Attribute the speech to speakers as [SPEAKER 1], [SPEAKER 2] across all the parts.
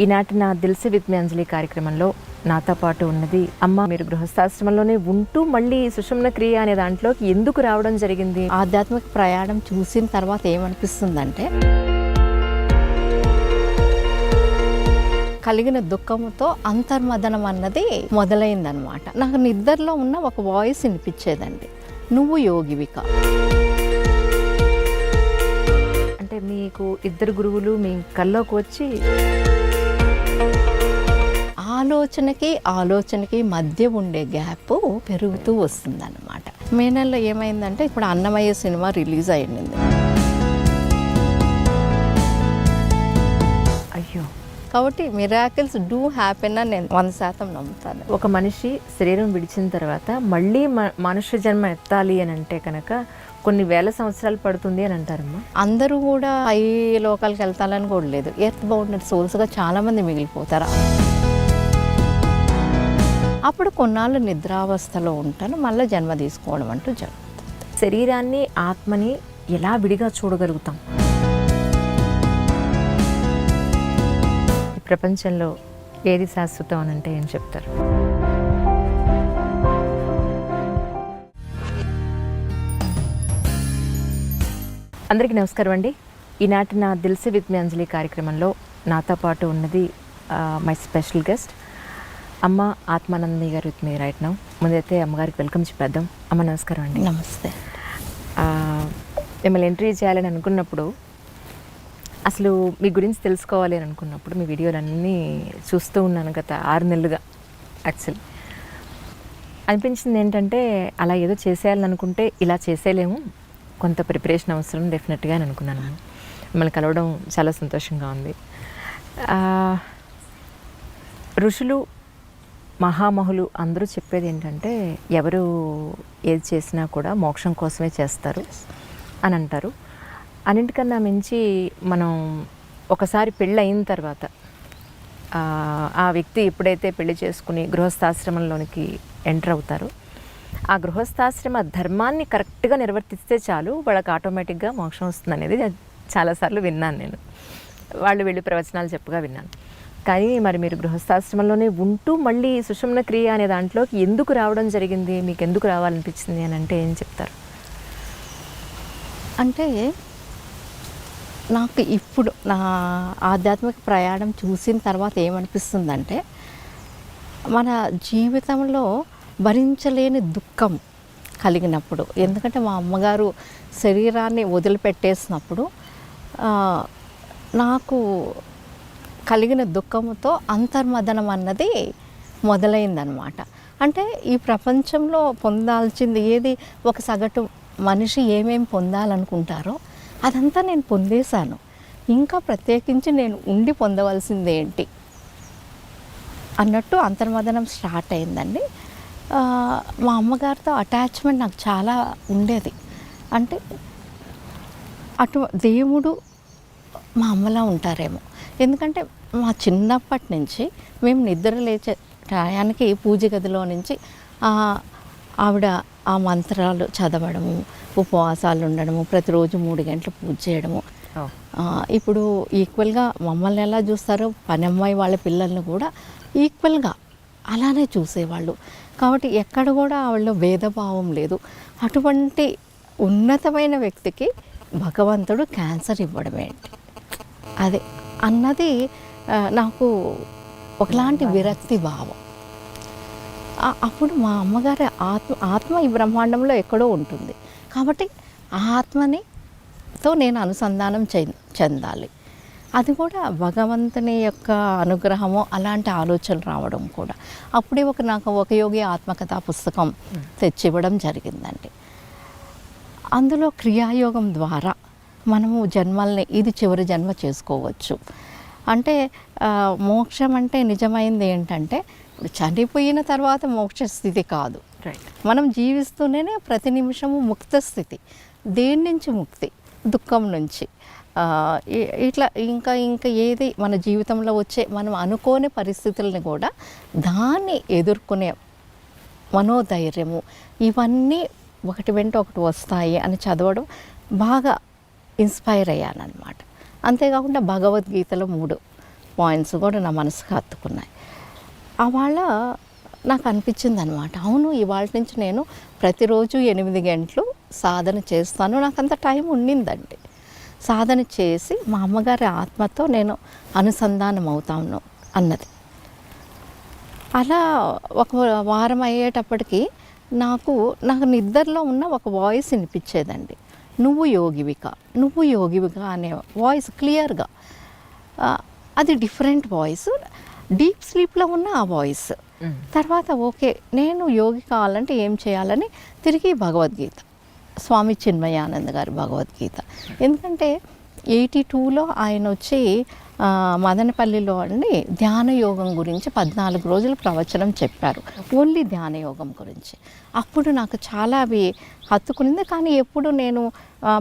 [SPEAKER 1] ఈనాటి నా దిల్సే with me అంజలి కార్యక్రమంలో నాతో పాటు ఉన్నది అమ్మ. మీరు గృహస్థాశ్రమంలోనే ఉంటూ మళ్ళీ సుషుమ్న క్రియ అనే దాంట్లోకి ఎందుకు రావడం జరిగింది?
[SPEAKER 2] ఆధ్యాత్మిక ప్రయాణం చూసిన తర్వాత ఏమనిపిస్తుందంటే, కలిగిన దుఃఖంతో అంతర్మదనం అన్నది మొదలైందనమాట. నాకు నిద్రలో ఉన్న ఒక వాయిస్ వినిపించేదండి, నువ్వు యోగివిక.
[SPEAKER 1] అంటే మీకు ఇద్దరు గురువులు మీ కల్లోకి వచ్చి
[SPEAKER 2] ఆలోచనకి మధ్య ఉండే గ్యాప్ పెరుగుతూ వస్తుందన్నమాట. మే నెలలో ఏమైందంటే, ఇప్పుడు అన్నమయ్య సినిమా రిలీజ్ అయ్యింది.
[SPEAKER 1] అయ్యో,
[SPEAKER 2] కాబట్టి మిరాకిల్స్ డూ హ్యాపెన్ అని నేను 100% నమ్ముతాను.
[SPEAKER 1] ఒక మనిషి శరీరం విడిచిన తర్వాత మళ్ళీ మనుష్య జన్మ ఎత్తాలి అని అంటే కనుక కొన్ని వేల సంవత్సరాలు పడుతుంది అని అంటారమ్మా.
[SPEAKER 2] అందరూ కూడా పై లోకాలకు వెళ్తాలని కూడా లేదు. ఎర్త్ బౌండెడ్ సోల్స్గా చాలామంది మిగిలిపోతారు. అప్పుడు కొన్నాళ్ళు నిద్రావస్థలో ఉంటాను, మళ్ళీ జన్మ తీసుకోవడం అంటూ జరుగుతుంది.
[SPEAKER 1] శరీరాన్ని ఆత్మని ఎలా విడిగా చూడగలుగుతాం? ఈ ప్రపంచంలో ఏది శాశ్వతం అని అంటే ఏం చెప్తారు? అందరికీ నమస్కారం అండి. ఈనాటి నా దిల్సే విత్ మీ అంజలి కార్యక్రమంలో నాతో పాటు ఉన్నది మై స్పెషల్ గెస్ట్ అమ్మ ఆత్మానందని గారు విత్ మీ రైట్ నౌ. ముందైతే అమ్మగారికి వెల్కమ్ చెప్పేద్దాం. అమ్మ నమస్కారం అండి.
[SPEAKER 2] నమస్తే.
[SPEAKER 1] మిమ్మల్ని ఎంట్రీ చేయాలని అనుకున్నప్పుడు, అసలు మీ గురించి తెలుసుకోవాలి అని అనుకున్నప్పుడు మీ వీడియోలన్నీ చూస్తూ ఉన్నాను గత 6 నెలలుగా. యాక్చువల్లీ అనిపించింది ఏంటంటే, అలా ఏదో చేసేయాలని అనుకుంటే ఇలా చేసేయలేము, కొంత ప్రిపరేషన్ అవసరం డెఫినెట్గా అని అనుకున్నాను. మిమ్మల్ని కలవడం చాలా సంతోషంగా ఉంది. ఋషులు మహామహులు అందరూ చెప్పేది ఏంటంటే, ఎవరు ఏది చేసినా కూడా మోక్షం కోసమే చేస్తారు అని అంటారు. అన్నింటికన్నా మించి మనం ఒకసారి పెళ్ళి అయిన తర్వాత ఆ వ్యక్తి ఎప్పుడైతే పెళ్లి చేసుకుని గృహస్థాశ్రమంలోనికి ఎంటర్ అవుతారో, ఆ గృహస్థాశ్రమ ధర్మాన్ని కరెక్ట్గా నిర్వర్తిస్తే చాలు వాళ్ళకి ఆటోమేటిక్గా మోక్షం వస్తుంది అనేది చాలాసార్లు విన్నాను నేను. వాళ్ళు వెళ్ళి ప్రవచనాలు చెప్పగా విన్నాను. కానీ మరి మీరు గృహస్థాశ్రమంలోనే ఉంటూ మళ్ళీ సుషుమ్న క్రియ అనే దాంట్లోకి ఎందుకు రావడం జరిగింది? మీకు ఎందుకు రావాలనిపించింది అని అంటే ఏం చెప్తారు?
[SPEAKER 2] అంటే నాకు ఇప్పుడు నా ఆధ్యాత్మిక ప్రయాణం చూసిన తర్వాత ఏమనిపిస్తుందంటే, మన జీవితంలో భరించలేని దుఃఖం కలిగినప్పుడు, ఎందుకంటే మా అమ్మగారు శరీరాన్ని వదిలిపెట్టేసినప్పుడు నాకు కలిగిన దుఃఖంతో అంతర్మదనం అన్నది మొదలైందనమాట. అంటే ఈ ప్రపంచంలో పొందాల్సింది ఏది, ఒక సగటు మనిషి ఏమేమి పొందాలనుకుంటారో అదంతా నేను పొందేశాను. ఇంకా ప్రత్యేకించి నేను ఉండి పొందవలసింది ఏంటి అన్నట్టు అంతర్మదనం స్టార్ట్ అయిందండి. మా అమ్మగారితో అటాచ్మెంట్ నాకు చాలా ఉండేది. అంటే దేవుడు మా అమ్మలా ఉంటారేమో. ఎందుకంటే మా చిన్నప్పటి నుంచి మేము నిద్ర లేచే టయానికి పూజ గదిలో నుంచి ఆవిడ ఆ మంత్రాలు చదవడము, ఉపవాసాలు ఉండడము, ప్రతిరోజు 3 గంటలు పూజ చేయడము. ఇప్పుడు ఈక్వల్గా మమ్మల్ని ఎలా చూస్తారో పనమ్మాయి వాళ్ళ పిల్లల్ని కూడా ఈక్వల్గా అలానే చూసేవాళ్ళు. కాబట్టి ఎక్కడ కూడా ఆవిడలో భేదభావం లేదు. అటువంటి ఉన్నతమైన వ్యక్తికి భగవంతుడు క్యాన్సర్ ఇవ్వడం ఏంటి అదే అన్నది నాకు ఒకలాంటి విరక్తి భావం. అప్పుడు మా అమ్మగారి ఆత్మ ఈ బ్రహ్మాండంలో ఎక్కడో ఉంటుంది. కాబట్టి ఆ ఆత్మనితో నేను అనుసంధానం చెందాలి. అది కూడా భగవంతుని యొక్క అనుగ్రహము, అలాంటి ఆలోచనలు రావడం కూడా. అప్పుడే నాకు ఒక యోగి ఆత్మకథ పుస్తకం తెచ్చివ్వడం జరిగిందండి. అందులో క్రియాయోగం ద్వారా మనము జన్మల్ని, ఇది చివరి జన్మ చేసుకోవచ్చు. అంటే మోక్షం అంటే నిజమైంది ఏంటంటే, ఇప్పుడు చనిపోయిన తర్వాత మోక్ష స్థితి కాదు, మనం జీవిస్తూనే ప్రతి నిమిషము ముక్త స్థితి. దేని నుంచి ముక్తి? దుఃఖం నుంచి. ఇట్లా ఇంకా ఏది మన జీవితంలో వచ్చే మనం అనుకోని పరిస్థితులని కూడా దాన్ని ఎదుర్కొనే మనోధైర్యము, ఇవన్నీ ఒకటి వెంట ఒకటి వస్తాయి అని చదవడం బాగా ఇన్స్పైర్ అయ్యానన్నమాట. అంతేకాకుండా భగవద్గీతలో 3 పాయింట్స్ కూడా నా మనసుకు హత్తుకున్నాయి. అవాళ నాకు అనిపించింది అనమాట, అవును ఇవాళ నుంచి నేను ప్రతిరోజు 8 గంటలు సాధన చేస్తాను. నాకు అంత టైం ఉండిందండి. సాధన చేసి మా అమ్మగారి ఆత్మతో నేను అనుసంధానం అవుతాను అన్నది. అలా ఒక వారం అయ్యేటప్పటికి నాకు నిద్రలో ఉన్న ఒక వాయిస్ వినిపించేదండి, నువ్వు యోగివిక అనే వాయిస్ క్లియర్గా. అది డిఫరెంట్ వాయిస్, డీప్ స్లీప్లో ఉన్న ఆ వాయిస్. తర్వాత ఓకే, నేను యోగి కావాలంటే ఏం చేయాలని తిరిగి భగవద్గీత, స్వామి చిన్మయానంద గారి భగవద్గీత. ఎందుకంటే 82లో ఆయన వచ్చి మదనపల్లిలో అండి ధ్యాన యోగం గురించి 14 రోజులు ప్రవచనం చెప్పారు, ఓన్లీ ధ్యాన యోగం గురించి. అప్పుడు నాకు చాలా అవి హత్తుకునింది. కానీ ఎప్పుడు నేను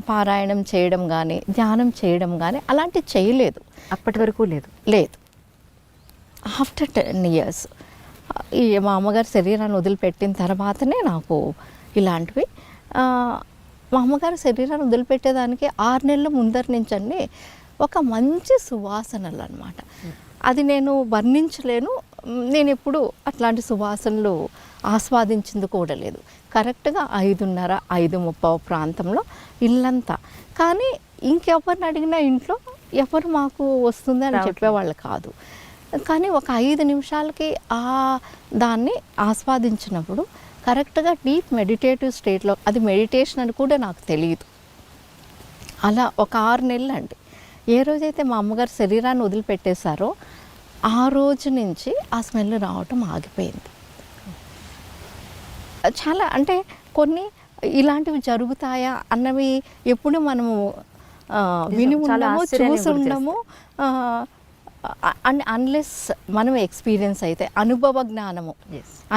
[SPEAKER 2] పారాయణం చేయడం కానీ ధ్యానం చేయడం కానీ అలాంటివి చేయలేదు,
[SPEAKER 1] అప్పటి వరకు లేదు.
[SPEAKER 2] ఆఫ్టర్ 10 years ఈ మా అమ్మగారు శరీరాన్ని వదిలిపెట్టిన తర్వాతనే నాకు ఇలాంటివి. మా అమ్మగారు శరీరాన్ని వదిలిపెట్టేదానికి 6 నెలల ముందర నుంచి అండి ఒక మంచి సువాసనలు అనమాట. అది నేను వర్ణించలేను. నేను ఎప్పుడు అట్లాంటి సువాసనలు ఆస్వాదించింది కూడా లేదు. కరెక్ట్గా 5:30, 5:30 ప్రాంతంలో ఇల్లంతా. కానీ ఇంకెవరిని అడిగినా ఇంట్లో ఎవరు మాకు వస్తుంది అని చెప్పేవాళ్ళు కాదు. కానీ ఒక 5 నిమిషాలకి దాన్ని ఆస్వాదించినప్పుడు కరెక్ట్గా డీప్ మెడిటేటివ్ స్టేట్లో, అది మెడిటేషన్ అని కూడా నాకు తెలియదు. అలా ఒక 6 నెలలు అండి. ఏ రోజైతే మా అమ్మగారు శరీరాన్ని వదిలిపెట్టేశారో ఆ రోజు నుంచి ఆ స్మెల్ రావటం ఆగిపోయింది. చాలా అంటే కొన్ని ఇలాంటివి జరుగుతాయా అన్నవి ఎప్పుడు మనము విని ఉండము, చూసి ఉండము. అన్లెస్ మనం ఎక్స్పీరియన్స్ అయితే, అనుభవ జ్ఞానము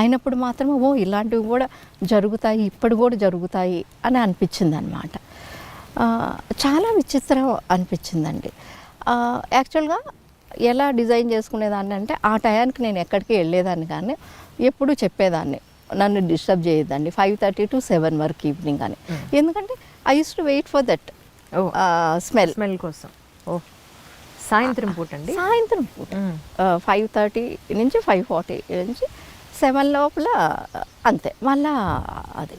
[SPEAKER 2] అయినప్పుడు మాత్రమే ఓ ఇలాంటివి కూడా జరుగుతాయి, ఇప్పుడు కూడా జరుగుతాయి అని అనిపించింది అనమాట. చాలా విచిత్రం అనిపించిందండి. యాక్చువల్గా ఎలా డిజైన్ చేసుకునేదాన్ని అంటే, ఆ టయానికి నేను ఎక్కడికి వెళ్ళేదాన్ని కానీ ఎప్పుడు చెప్పేదాన్ని, నన్ను డిస్టర్బ్ చేయొద్దండి 5:30 to 7 వరకు ఈవినింగ్ అని. ఎందుకంటే I use to wait for that smell
[SPEAKER 1] కోసం. సాయంత్రం పూట అండి,
[SPEAKER 2] సాయంత్రం పూట 5:30 నుంచి 5:40 నుంచి 7 లోపల అంతే. మళ్ళా అది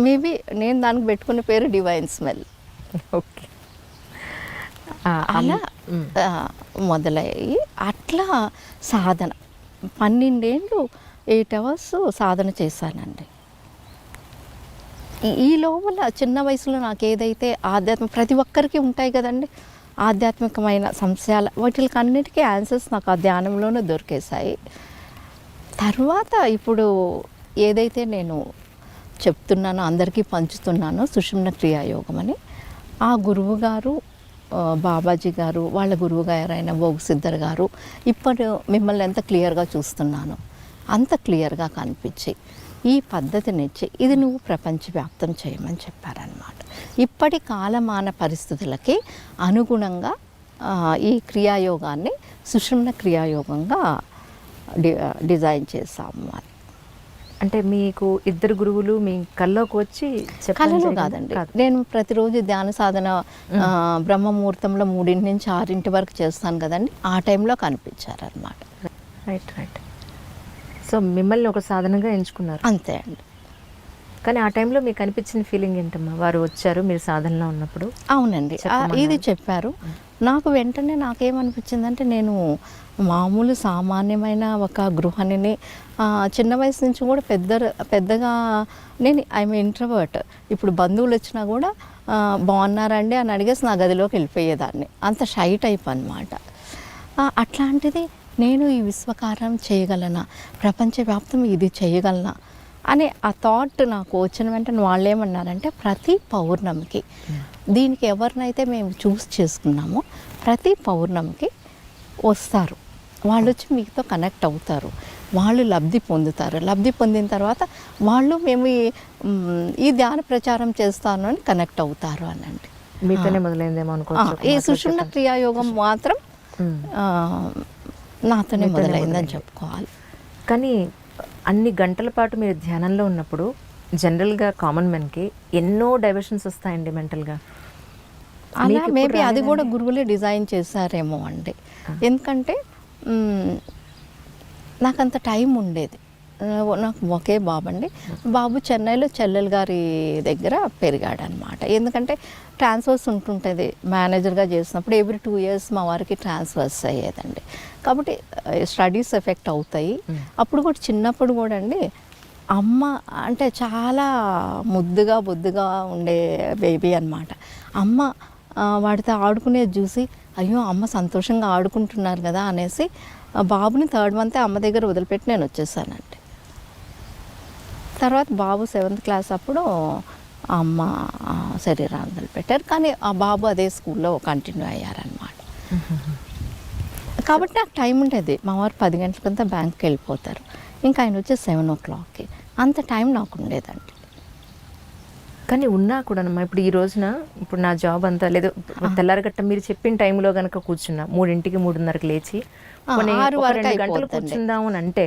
[SPEAKER 2] మేబీ నేను దానికి పెట్టుకునే పేరు డివైన్ స్మెల్.
[SPEAKER 1] ఓకే,
[SPEAKER 2] అలా మొదలయ్యి అట్లా సాధన 12 ఏళ్ళు 8 hours సాధన చేశానండి. ఈ లోపల చిన్న వయసులో నాకు ఏదైతే ప్రతి ఒక్కరికి ఉంటాయి కదండి ఆధ్యాత్మికమైన సంశయాలు, వాటికన్నిటికీ ఆన్సర్స్ నాకు ఆ ధ్యానంలోనే దొరికేశాయి. తర్వాత ఇప్పుడు ఏదైతే నేను చెప్తున్నానో, అందరికీ పంచుతున్నానో సుషుమ్న క్రియాయోగం అని, ఆ గురువు గారు బాబాజీ గారు, వాళ్ళ గురువు గారైన భోగ్ సిద్ధర్ గారు ఇప్పుడు మిమ్మల్ని ఎంత క్లియర్గా చూస్తున్నాను అంత క్లియర్గా కనిపించి ఈ పద్ధతినిచ్చి ఇది నువ్వు ప్రపంచవ్యాప్తం చేయమని చెప్పారనమాట. ఇప్పటి కాలమాన పరిస్థితులకి అనుగుణంగా ఈ క్రియాయోగాన్ని సుషుమ్న క్రియాయోగంగా డిజైన్ చేసాము. అని
[SPEAKER 1] అంటే మీకు 2 గురువులు మీ కల్లోకి వచ్చి
[SPEAKER 2] కళలో కాదండి, నేను ప్రతిరోజు ధ్యాన సాధన బ్రహ్మముహూర్తంలో 3 నుంచి 6 వరకు చేస్తాను కదండి, ఆ టైంలో కనిపించారనమాట.
[SPEAKER 1] రైట్. సో మిమ్మల్ని ఒక సాధనగా ఎంచుకున్నారు
[SPEAKER 2] అంతే అండి.
[SPEAKER 1] కానీ ఆ టైంలో మీకు అనిపించిన ఫీలింగ్ ఏంటమ్మా? వారు వచ్చారు మీరు సాధనలో ఉన్నప్పుడు.
[SPEAKER 2] అవునండి, ఇది చెప్పారు. నాకు వెంటనే నాకేమనిపించిందంటే, నేను మామూలు సామాన్యమైన ఒక గృహిణిని, చిన్న వయసు నుంచి కూడా పెద్దగా నేను ఐఎమ్ ఇంట్రోవర్ట్. ఇప్పుడు బంధువులు వచ్చినా కూడా బాగున్నారండి అని అడిగేసి నా గదిలోకి వెళ్ళిపోయేదాన్ని, అంత షై టైప్ అనమాట. అట్లాంటిది నేను ఈ విశ్వకార్యం చేయగలనా, ప్రపంచవ్యాప్తం ఇది చేయగలనా అనే ఆ థాట్ నాకు వచ్చిన వెంటనే వాళ్ళు ఏమన్నారంటే, ప్రతి పౌర్ణమికి దీనికి ఎవరినైతే మేము చూస్ చేసుకున్నామో ప్రతి పౌర్ణమికి వస్తారు, వాళ్ళు వచ్చి మీతో కనెక్ట్ అవుతారు, వాళ్ళు లబ్ధి పొందుతారు, లబ్ధి పొందిన తర్వాత వాళ్ళు మేము ఈ ధ్యాన ప్రచారం చేస్తాను అని కనెక్ట్ అవుతారు అనండి.
[SPEAKER 1] మీతోనే మొదలైందేమో అనుకోవచ్చు.
[SPEAKER 2] ఈ సుషుమ్న క్రియాయోగం మాత్రం నాతోనే మొదలైందని చెప్పుకోవాలి.
[SPEAKER 1] కానీ అన్ని గంటల పాటు మీరు ధ్యానంలో ఉన్నప్పుడు జనరల్గా కామన్ మెన్కి ఎన్నో డైవర్షన్స్ వస్తాయండి మెంటల్గా.
[SPEAKER 2] అలా మేబీ అది కూడా గురువులే డిజైన్ చేశారేమో అండి. ఎందుకంటే నాకు అంత టైం ఉండేది. నాకు ఒకే బాబు బాబు చెన్నైలో చెల్లెలు గారి దగ్గర పెరిగాడు అనమాట. ఎందుకంటే ట్రాన్స్ఫర్స్ ఉంటుంటుంది మేనేజర్గా చేసినప్పుడు ఎవ్రీ 2 years మా వారికి ట్రాన్స్ఫర్స్ అయ్యేదండి. కాబట్టి స్టడీస్ ఎఫెక్ట్ అవుతాయి. అప్పుడు కూడా చిన్నప్పుడు కూడా అండి అమ్మ అంటే చాలా బొద్దుగా ఉండే బేబీ అనమాట. అమ్మ వాడితో ఆడుకునేది చూసి అయ్యో అమ్మ సంతోషంగా ఆడుకుంటున్నారు కదా అనేసి బాబుని 3rd month అమ్మ దగ్గర వదిలిపెట్టి నేను వచ్చేసానండి. తర్వాత బాబు 7th class అప్పుడు అమ్మ శరీరాన్ని వదిలిపెట్టారు. కానీ ఆ బాబు అదే స్కూల్లో కంటిన్యూ అయ్యారనమాట. కాబట్టి నాకు టైం ఉండేది. మా వారు 10 గంటలకంతా బ్యాంక్కి వెళ్ళిపోతారు. ఇంకా ఆయన వచ్చే 7 o'clockకి. అంత టైం నాకు ఉండేదండి.
[SPEAKER 1] కానీ ఉన్నా కూడానమ్మా ఇప్పుడు ఈ రోజున ఇప్పుడు నా జాబ్ అంతా లేదు, తెల్లారగట్ట మీరు చెప్పిన టైంలో కనుక కూర్చున్నా 3ంటికి 3:30కి లేచి 2 గంటలు కూర్చుందాము అని అంటే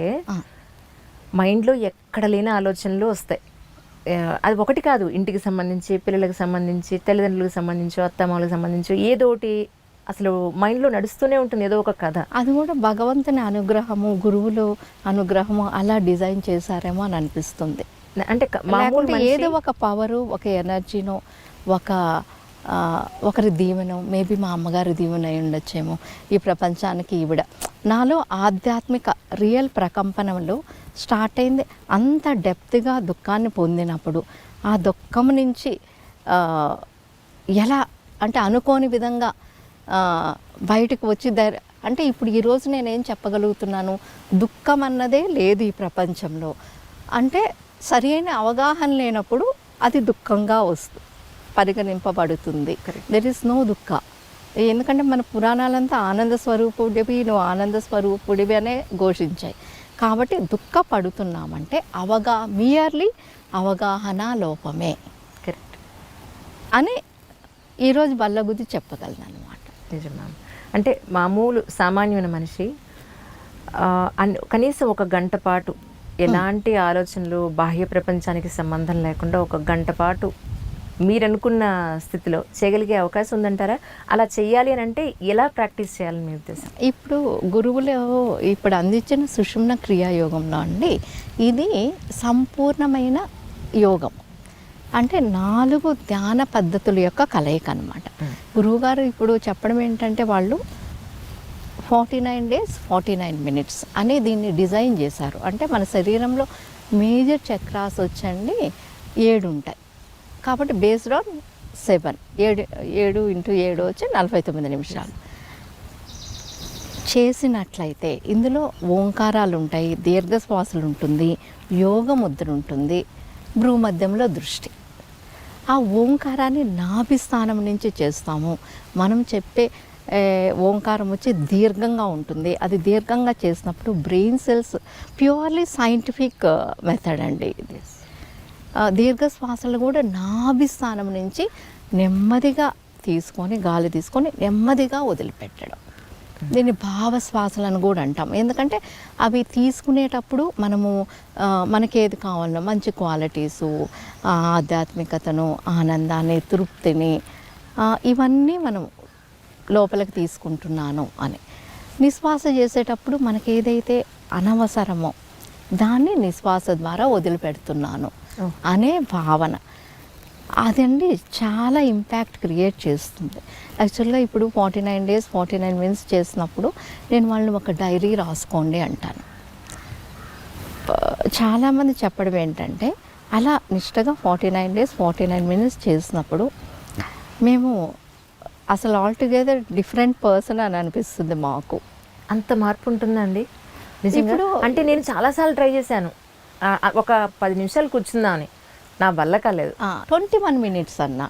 [SPEAKER 1] మైండ్లో ఎక్కడ లేని ఆలోచనలు వస్తాయి. అది ఒకటి కాదు, ఇంటికి సంబంధించి, పిల్లలకు సంబంధించి, తల్లిదండ్రులకు సంబంధించి, అత్తమామలకు సంబంధించి ఏదోటి అసలు మైండ్లో నడుస్తూనే ఉంటుంది, ఏదో ఒక కథ.
[SPEAKER 2] అది కూడా భగవంతుని అనుగ్రహము, గురువులు అనుగ్రహము అలా డిజైన్ చేశారేమో అని అనిపిస్తుంది.
[SPEAKER 1] అంటే
[SPEAKER 2] ఏదో ఒక పవరు, ఒక ఎనర్జీనో, ఒకరి దీవెనో, మేబీ మా అమ్మగారి దీవెన అయి ఉండొచ్చేమో ఈ ప్రపంచానికి ఈవిడ. నాలో ఆధ్యాత్మిక రియల్ ప్రకంపనలు స్టార్ట్ అయింది. అంత డెప్త్గా దుఃఖాన్ని పొందినప్పుడు ఆ దుఃఖం నుంచి ఎలా అంటే అనుకోని విధంగా బయటకు వచ్చి అంటే ఇప్పుడు ఈరోజు నేనేం చెప్పగలుగుతున్నాను, దుఃఖం అన్నదే లేదు ఈ ప్రపంచంలో. అంటే సరి అయిన అవగాహన లేనప్పుడు అది దుఃఖంగా పరిగణింపబడుతుంది. దెర్ ఇస్ నో దుఃఖ. ఎందుకంటే మన పురాణాలంతా ఆనంద స్వరూపుడివి, నువ్వు ఆనంద స్వరూపుడివి అనే ఘోషించాయి. కాబట్టి దుఃఖపడుతున్నామంటే మియర్లీ అవగాహన లోపమే.
[SPEAKER 1] కరెక్ట్
[SPEAKER 2] అని ఈరోజు బల్లగుద్ది చెప్పగలను అనమాట.
[SPEAKER 1] నిజమా? అంటే మామూలు సామాన్యమైన మనిషి కనీసం 1 గంట పాటు ఎలాంటి ఆలోచనలు, బాహ్య ప్రపంచానికి సంబంధం లేకుండా 1 గంట పాటు మీరు అనుకున్న స్థితిలో చేయగలిగే అవకాశం ఉందంటారా? అలా చేయాలి అని అంటే ఎలా ప్రాక్టీస్ చేయాలని మీ ఉద్దేశం?
[SPEAKER 2] ఇప్పుడు గురువులు ఇప్పుడు అందించిన సుషుమ్న క్రియాయోగంలో అండి ఇది సంపూర్ణమైన యోగం. అంటే 4 ధ్యాన పద్ధతుల యొక్క కలయిక అనమాట. గురువుగారు ఇప్పుడు చెప్పడం ఏంటంటే వాళ్ళు 49 days 49 minutes అని దీన్ని డిజైన్ చేశారు. అంటే మన శరీరంలో మేజర్ చక్రాస్ వచ్చండి 7 ఉంటాయి. కాబట్టి బేస్డ్ ఆన్ 7 into 7 వచ్చి 49 నిమిషాలు చేసినట్లయితే ఇందులో ఓంకారాలు ఉంటాయి, దీర్ఘశ్వాసలు ఉంటుంది, యోగ ముద్ర ఉంటుంది, భ్రూమధ్యంలో దృష్టి. ఆ ఓంకారాన్ని నాభిస్థానం నుంచి చేస్తాము. మనం చెప్పే ఓంకారం వచ్చి దీర్ఘంగా ఉంటుంది. అది దీర్ఘంగా చేసినప్పుడు brain cells purely scientific method అండి ఇది. దీర్ఘశ్వాసలు కూడా నాభిస్థానం నుంచి నెమ్మదిగా తీసుకొని గాలి తీసుకొని నెమ్మదిగా వదిలిపెట్టడం. దీన్ని భావశ్వాసలను కూడా అంటాం. ఎందుకంటే అవి తీసుకునేటప్పుడు మనకి ఏది కావాలన్నా మంచి క్వాలిటీసు, ఆధ్యాత్మికతను, ఆనందాన్ని, తృప్తిని ఇవన్నీ మనం లోపలికి తీసుకుంటున్నాను అని. నిశ్వాస చేసేటప్పుడు మనకి ఏదైతే అనవసరమో దాన్ని నిశ్వాస ద్వారా వదిలిపెడుతున్నాను అనే భావన అదండి చాలా ఇంపాక్ట్ క్రియేట్ చేస్తుంది. యాక్చువల్గా ఇప్పుడు 49 days 49 minutes చేసినప్పుడు నేను వాళ్ళని ఒక డైరీ రాసుకోండి అంటాను. చాలామంది చెప్పడం ఏంటంటే అలా నిష్టగా 49 days 49 minutes చేసినప్పుడు మేము అసలు ఆల్టుగెదర్ డిఫరెంట్ పర్సన్ అని అనిపిస్తుంది మాకు.
[SPEAKER 1] అంత మార్పు ఉంటుందండి నిజంగా? అంటే నేను చాలాసార్లు ట్రై చేశాను, ఒక 10 నిమిషాలు కూర్చుందామని, నా వల్ల కాలేదు.
[SPEAKER 2] 21 minutes అన్న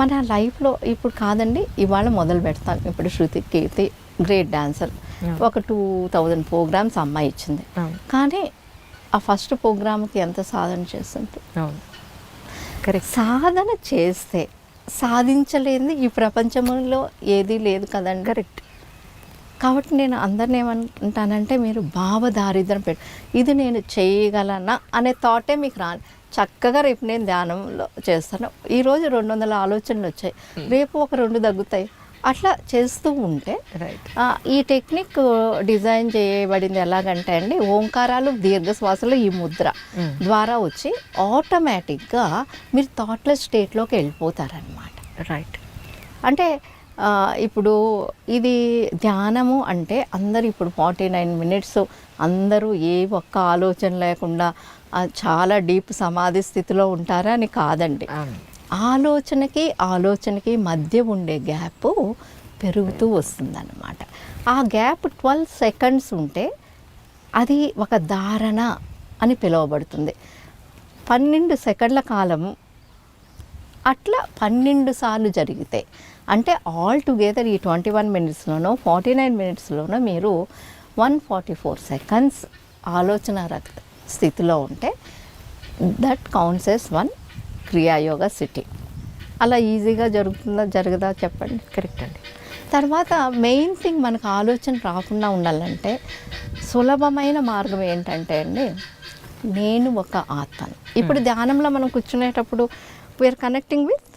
[SPEAKER 2] మన లైఫ్లో ఇప్పుడు కాదండి, ఇవాళ మొదలు పెడతాం. ఇప్పుడు శృతి కీర్తి గ్రేట్ డాన్సర్, ఒక 2000 ప్రోగ్రామ్స్ అమ్మాయి ఇచ్చింది. కానీ ఆ ఫస్ట్ ప్రోగ్రామ్కి ఎంత సాధన చేస్తుంది?
[SPEAKER 1] కరెక్ట్.
[SPEAKER 2] సాధన చేస్తే సాధించలేనిది ఈ ప్రపంచంలో ఏదీ లేదు కదండి.
[SPEAKER 1] కరెక్ట్.
[SPEAKER 2] కాబట్టి నేను అందరిని ఏమంటానంటే మీరు భావదారిద్రం ఇది నేను చేయగలనా అనే థాటే మీకు చక్కగా రేపు నేను ధ్యానంలో చేస్తాను. ఈరోజు 200 ఆలోచనలు వచ్చాయి, రేపు ఒక 2 తగ్గుతాయి, అట్లా చేస్తూ ఉంటే
[SPEAKER 1] రైట్.
[SPEAKER 2] ఈ టెక్నిక్ డిజైన్ చేయబడింది ఎలాగంటే అండి, ఓంకారాలు దీర్ఘ శ్వాసలో ఈ ముద్ర ద్వారా వచ్చి ఆటోమేటిక్గా మీరు థాట్లెస్ స్టేట్లోకి వెళ్ళిపోతారనమాట.
[SPEAKER 1] రైట్.
[SPEAKER 2] అంటే ఇప్పుడు ఇది ధ్యానము అంటే అందరు ఇప్పుడు 49 మినిట్స్ అందరూ ఏ ఒక్క ఆలోచన లేకుండా చాలా డీప్ సమాధి స్థితిలో ఉంటారా అని కాదండి. ఆలోచనకి మధ్య ఉండే గ్యాప్ పెరుగుతూ వస్తుందన్నమాట. ఆ గ్యాప్ 12 సెకండ్స్ ఉంటే అది ఒక ధారణ అని పిలువబడుతుంది. 12 సెకండ్ల కాలం అట్లా 12 సార్లు జరిగితే అంటే ఆల్ టుగెదర్ ఈ 21 మినిట్స్లోనో 49 మినిట్స్లోనో మీరు 144 సెకండ్స్ ఆలోచన రక్త స్థితిలో ఉంటే దట్ కౌంట్స్ ఎస్ 1 క్రియాయోగ సిట్టింగ్. అలా ఈజీగా జరగదా చెప్పండి?
[SPEAKER 1] కరెక్ట్ అండి.
[SPEAKER 2] తర్వాత మెయిన్ థింగ్ మనకు ఆలోచన రాకుండా ఉండాలంటే సులభమైన మార్గం ఏంటంటే అండి, నేను ఒక ఆత్మను. ఇప్పుడు ధ్యానంలో మనం కూర్చునేటప్పుడు we are connecting with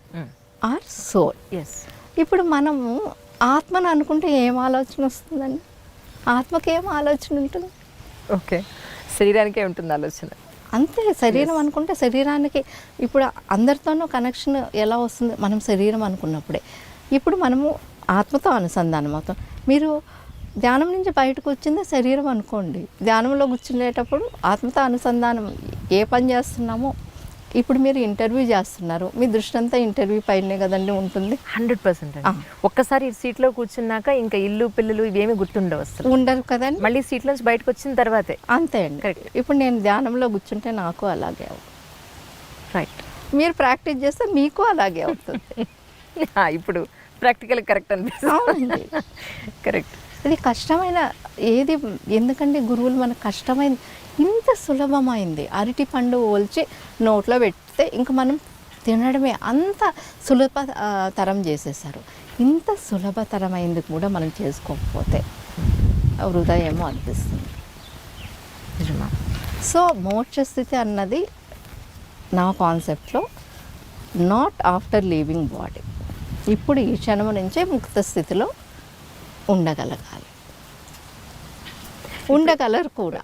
[SPEAKER 2] our soul.
[SPEAKER 1] Yes.
[SPEAKER 2] ఇప్పుడు మనము ఆత్మను అనుకుంటే ఏం ఆలోచన వస్తుందండి? ఆత్మకి ఏం ఆలోచన ఉంటుంది?
[SPEAKER 1] ఓకే, శరీరానికే ఉంటుంది ఆలోచన.
[SPEAKER 2] అంతే. శరీరం అనుకుంటే శరీరానికి ఇప్పుడు అందరితోనూ కనెక్షన్ ఎలా వస్తుంది? మనం శరీరం అనుకున్నప్పుడే. ఇప్పుడు మనము ఆత్మతో అనుసంధానం అవుతాం. మీరు ధ్యానం నుంచి బయటకు వచ్చిందే శరీరం అనుకోండి, ధ్యానంలో కూర్చునేటప్పుడు ఆత్మతో అనుసంధానం ఏ పని చేస్తున్నామో. ఇప్పుడు మీరు ఇంటర్వ్యూ చేస్తున్నారు, మీ దృష్టి అంతా ఇంటర్వ్యూ పైనే కదండి ఉంటుంది.
[SPEAKER 1] 100%. ఒక్కసారి సీట్లో కూర్చున్నాక ఇంకా ఇల్లు పిల్లలు ఇవేమి గుర్తుండవు, అసలు
[SPEAKER 2] ఉండరు కదండి.
[SPEAKER 1] మళ్ళీ సీట్ నుంచి బయటకు వచ్చిన తర్వాతే.
[SPEAKER 2] అంతే అండి.
[SPEAKER 1] కరెక్ట్.
[SPEAKER 2] ఇప్పుడు నేను ధ్యానంలో కూర్చుంటే నాకు అలాగే
[SPEAKER 1] రైట్.
[SPEAKER 2] మీరు ప్రాక్టీస్ చేస్తే మీకు అలాగే అవుతుంది.
[SPEAKER 1] ఇప్పుడు ప్రాక్టికల్ కరెక్ట్ అనిపిస్తుంది. కరెక్ట్.
[SPEAKER 2] ఇది కష్టమైన ఏది ఎందుకంటే గురువులు మనకు కష్టమైన ఇంత సులభమైంది అరటి పండు ఒలిచి నోట్లో పెడితే ఇంకా మనం తినడమే అంత సులభతరం చేసేసారు. ఇంత సులభతరమైంది కూడా మనం చేసుకోకపోతే వృధా ఏమో అనిపిస్తుంది. సో మోక్ష స్థితి అన్నది నా కాన్సెప్ట్లో నాట్ ఆఫ్టర్ లీవింగ్ బాడీ. ఇప్పుడు ఈ క్షణం నుంచే ముక్త స్థితిలో ఉండగలగాలి, ఉండగలరు కూడా.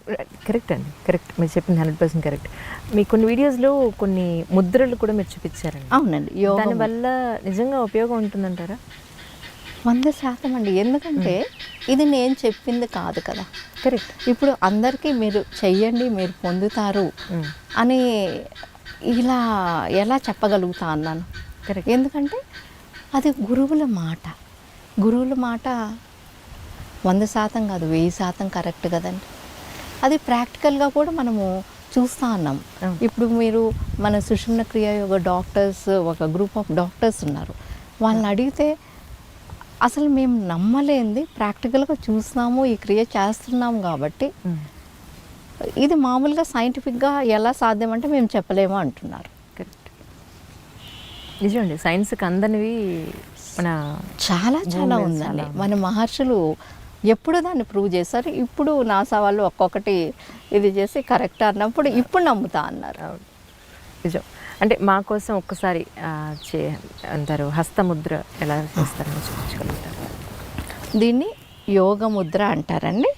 [SPEAKER 1] కరెక్ట్ అండి, కరెక్ట్. మీరు చెప్పింది 100% కరెక్ట్. మీ కొన్ని వీడియోస్లో కొన్ని ముద్రలు కూడా మీరు చూపించారండి.
[SPEAKER 2] అవునండి.
[SPEAKER 1] దానివల్ల నిజంగా ఉపయోగం ఉంటుందంటారా?
[SPEAKER 2] 100% అండి. ఎందుకంటే ఇది నేను చెప్పింది కాదు కదా.
[SPEAKER 1] కరెక్ట్.
[SPEAKER 2] ఇప్పుడు అందరికీ మీరు చెయ్యండి మీరు పొందుతారు అని ఇలా ఎలా చెప్పగలుగుతా అన్నాను?
[SPEAKER 1] కరెక్ట్.
[SPEAKER 2] ఎందుకంటే అది గురువుల మాట. గురువుల మాట 100% కాదు, 1000% కరెక్ట్ కదండి. అది ప్రాక్టికల్గా కూడా మనము చూస్తూ ఉన్నాం. ఇప్పుడు మీరు మన సుషుమ్న క్రియాయోగ డాక్టర్స్, ఒక గ్రూప్ ఆఫ్ డాక్టర్స్ ఉన్నారు. వాళ్ళని అడిగితే అసలు మేము నమ్మలేంది ప్రాక్టికల్గా చూస్తున్నాము, ఈ క్రియ చేస్తున్నాము కాబట్టి ఇది మామూలుగా సైంటిఫిక్గా ఎలా సాధ్యమంటే మేము చెప్పలేము అంటున్నారు.
[SPEAKER 1] కరెక్ట్. నిజమండి, సైన్స్కి అందనివి మన
[SPEAKER 2] చాలా చాలా ఉందండి. మన మహర్షులు ఎప్పుడు దాన్ని ప్రూవ్ చేశారు. ఇప్పుడు నాసా వాళ్ళు ఒక్కొక్కటి ఇది చేసి కరెక్ట్ అన్నప్పుడు ఇప్పుడు నమ్ముతా అన్నారు.
[SPEAKER 1] నిజం. అంటే మా కోసం ఒక్కసారి అంటారు హస్తముద్ర ఎలా చేస్తారని చూపించగలుగుతారు?
[SPEAKER 2] దీన్ని యోగ ముద్ర అంటారండి.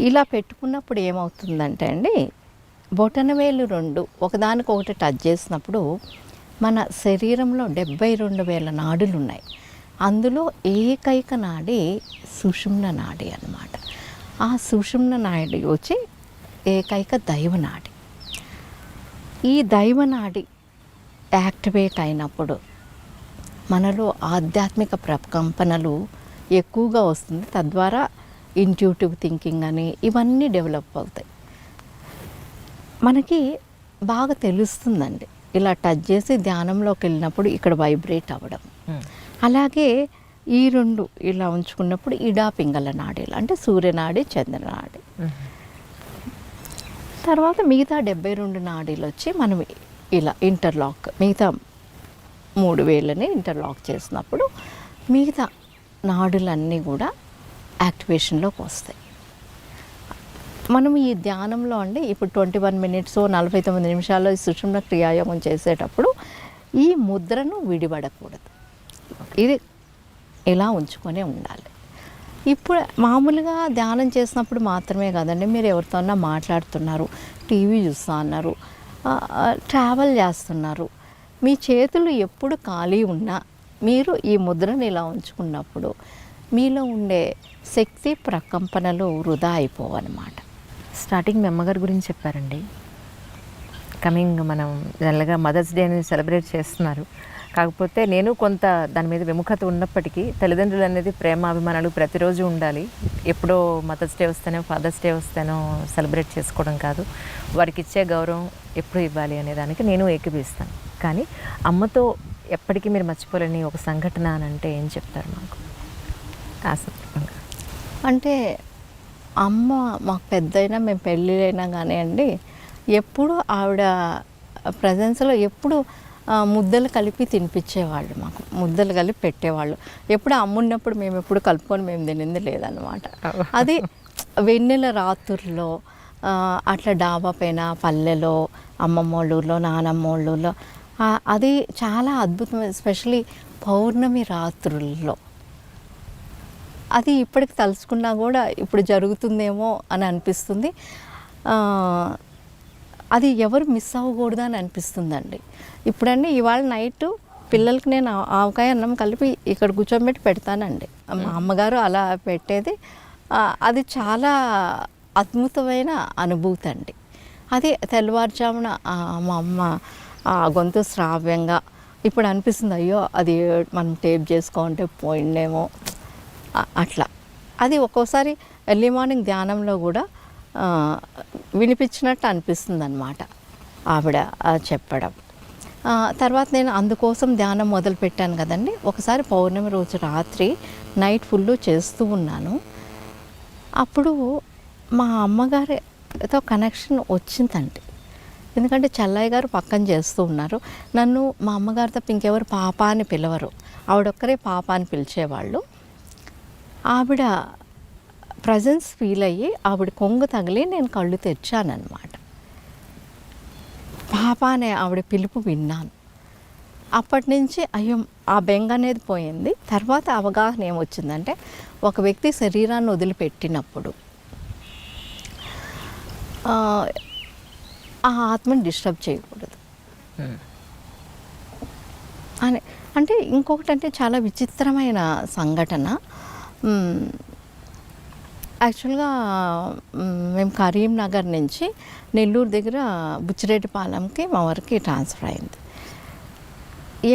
[SPEAKER 2] ఇలా పెట్టుకున్నప్పుడు ఏమవుతుందంటే అండి, బొటనవేలు 2 ఒకదానికొకటి టచ్ చేసినప్పుడు మన శరీరంలో 72,000 నాడులు ఉన్నాయి. అందులో ఏకైక నాడి సుషుమ్న నాడి అన్నమాట. ఆ సుషుమ్న నాడి వచ్చి ఏకైక దైవనాడి. ఈ దైవనాడి యాక్టివేట్ అయినప్పుడు మనలో ఆధ్యాత్మిక ప్రకంపనలు ఎక్కువగా వస్తుంది. తద్వారా ఇంట్యూటివ్ థింకింగ్ అని ఇవన్నీ డెవలప్ అవుతాయి. మనకి బాగా తెలుస్తుందండి ఇలా టచ్ చేసి ధ్యానంలోకి వెళ్ళినప్పుడు ఇక్కడ వైబ్రేట్ అవ్వడం. అలాగే ఈ 2 ఇలా ఉంచుకున్నప్పుడు ఇడా పింగళ నాడీలు అంటే సూర్యనాడి చంద్రనాడి. తర్వాత మిగతా 72 నాడీలు వచ్చి మనం ఇలా ఇంటర్లాక్, మిగతా 3 వేలని ఇంటర్లాక్ చేసినప్పుడు మిగతా నాడులన్నీ కూడా యాక్టివేషన్లోకి వస్తాయి. మనం ఈ ధ్యానంలో అండి ఇప్పుడు 21 మినిట్స్ 49 నిమిషాల్లో ఈ సుషుమ్న క్రియాయోగం చేసేటప్పుడు ఈ ముద్రను విడిపడకూడదు, ఇది ఇలా ఉంచుకొనే ఉండాలి. ఇప్పుడు మామూలుగా ధ్యానం చేసినప్పుడు మాత్రమే కాదండి, మీరు ఎవరితోన్నా మాట్లాడుతున్నారు, టీవీ చూస్తూ ఉన్నారు, ట్రావెల్ చేస్తున్నారు, మీ చేతులు ఎప్పుడు ఖాళీ ఉన్నా మీరు ఈ ముద్రను ఇలా ఉంచుకున్నప్పుడు మీలో ఉండే శక్తి ప్రకంపనలు వృధా అయిపోవన్నమాట.
[SPEAKER 1] స్టార్టింగ్ మీ అమ్మగారి గురించి చెప్పారండి. కమింగ్ మనం జనరల్గా మదర్స్ డే అనేది సెలబ్రేట్ చేస్తున్నారు. కాకపోతే నేను కొంత దాని మీద విముఖత ఉన్నప్పటికీ తల్లిదండ్రులు అనేది ప్రేమ అభిమానాలు ప్రతిరోజు ఉండాలి. ఎప్పుడో మదర్స్ డే వస్తేనో ఫాదర్స్ డే వస్తేనో సెలబ్రేట్ చేసుకోవడం కాదు, వారికి ఇచ్చే గౌరవం ఎప్పుడు ఇవ్వాలి అనే దానికి నేను ఏకీపిస్తాను. కానీ అమ్మతో ఎప్పటికీ మీరు మర్చిపోలేని ఒక సంఘటన అని అంటే ఏం చెప్తారు మాకు?
[SPEAKER 2] అంటే అమ్మ మాకు పెద్దయినా మేము పెళ్ళిళ్ళైనా కానీ అండి, ఎప్పుడు ఆవిడ ప్రజెన్స్లో ఎప్పుడు ముద్దలు కలిపి తినిపించేవాళ్ళు, మాకు ముద్దలు కలిపి పెట్టేవాళ్ళు. ఎప్పుడు అమ్మున్నప్పుడు మేము ఎప్పుడు కలుపుకొని మేము తినింది లేదన్నమాట. అది వెన్నెల రాత్రుల్లో అట్లా డాబా పైన పల్లెలో అమ్మమ్మోళ్ళూరులో నానమ్మోళ్ళూరులో అది చాలా అద్భుతమైన, ఎస్పెషలీ పౌర్ణమి రాత్రుల్లో. అది ఇప్పటికి తలుచుకున్నా కూడా ఇప్పుడు జరుగుతుందేమో అని అనిపిస్తుంది. అది ఎవరు మిస్ అవ్వకూడదు అని అనిపిస్తుందండి. ఇప్పుడండి ఇవాళ నైట్ పిల్లలకి నేను ఆవకాయ అన్నం కలిపి ఇక్కడ కూర్చోబెట్టి పెడతానండి. మా అమ్మగారు అలా పెట్టేది. అది చాలా అద్భుతమైన అనుభూతి అండి. అది తెల్లవారుజామున మా అమ్మ గొంతు శ్రావ్యంగా ఇప్పుడు అనిపిస్తుంది, అయ్యో అది మనం టేప్ చేసుకోంటే పోయిండేమో అట్లా. అది ఒక్కోసారి ఎర్లీ మార్నింగ్ ధ్యానంలో కూడా వినిపించినట్టు అనిపిస్తుంది అన్నమాట ఆవిడ చెప్పడం. తర్వాత నేను అందుకోసం ధ్యానం మొదలుపెట్టాను కదండి. ఒకసారి పౌర్ణమి రోజు రాత్రి నైట్ ఫుల్ చేస్తూ ఉన్నాను. అప్పుడు మా అమ్మగారితో కనెక్షన్ వచ్చిందండి. ఎందుకంటే చెల్లయ్య గారు పక్కన చేస్తూ ఉన్నారు. నన్ను మా అమ్మగారితో ఇంకెవరు పాప అని పిలవరు, ఆవిడొక్కరే పాప అని పిలిచేవాళ్ళు. ఆవిడ ప్రజెన్స్ ఫీల్ అయ్యి ఆవిడ కొంగు తగిలి నేను కళ్ళు తెచ్చానన్నమాట. పాప అనే ఆవిడ పిలుపు విన్నాను. అప్పటి నుంచి అయ్యో ఆ బెంగ అనేది పోయింది. తర్వాత అవగాహన ఏమొచ్చిందంటే, ఒక వ్యక్తి శరీరాన్ని వదిలిపెట్టినప్పుడు ఆ ఆత్మని డిస్టర్బ్ చేయకూడదు అని. అంటే ఇంకొకటి అంటే చాలా విచిత్రమైన సంఘటన. యాక్చువల్గా మేము కరీంనగర్ నుంచి నెల్లూరు దగ్గర బుచ్చిరెడ్డిపాలెంకి మా వారికి ట్రాన్స్ఫర్ అయింది.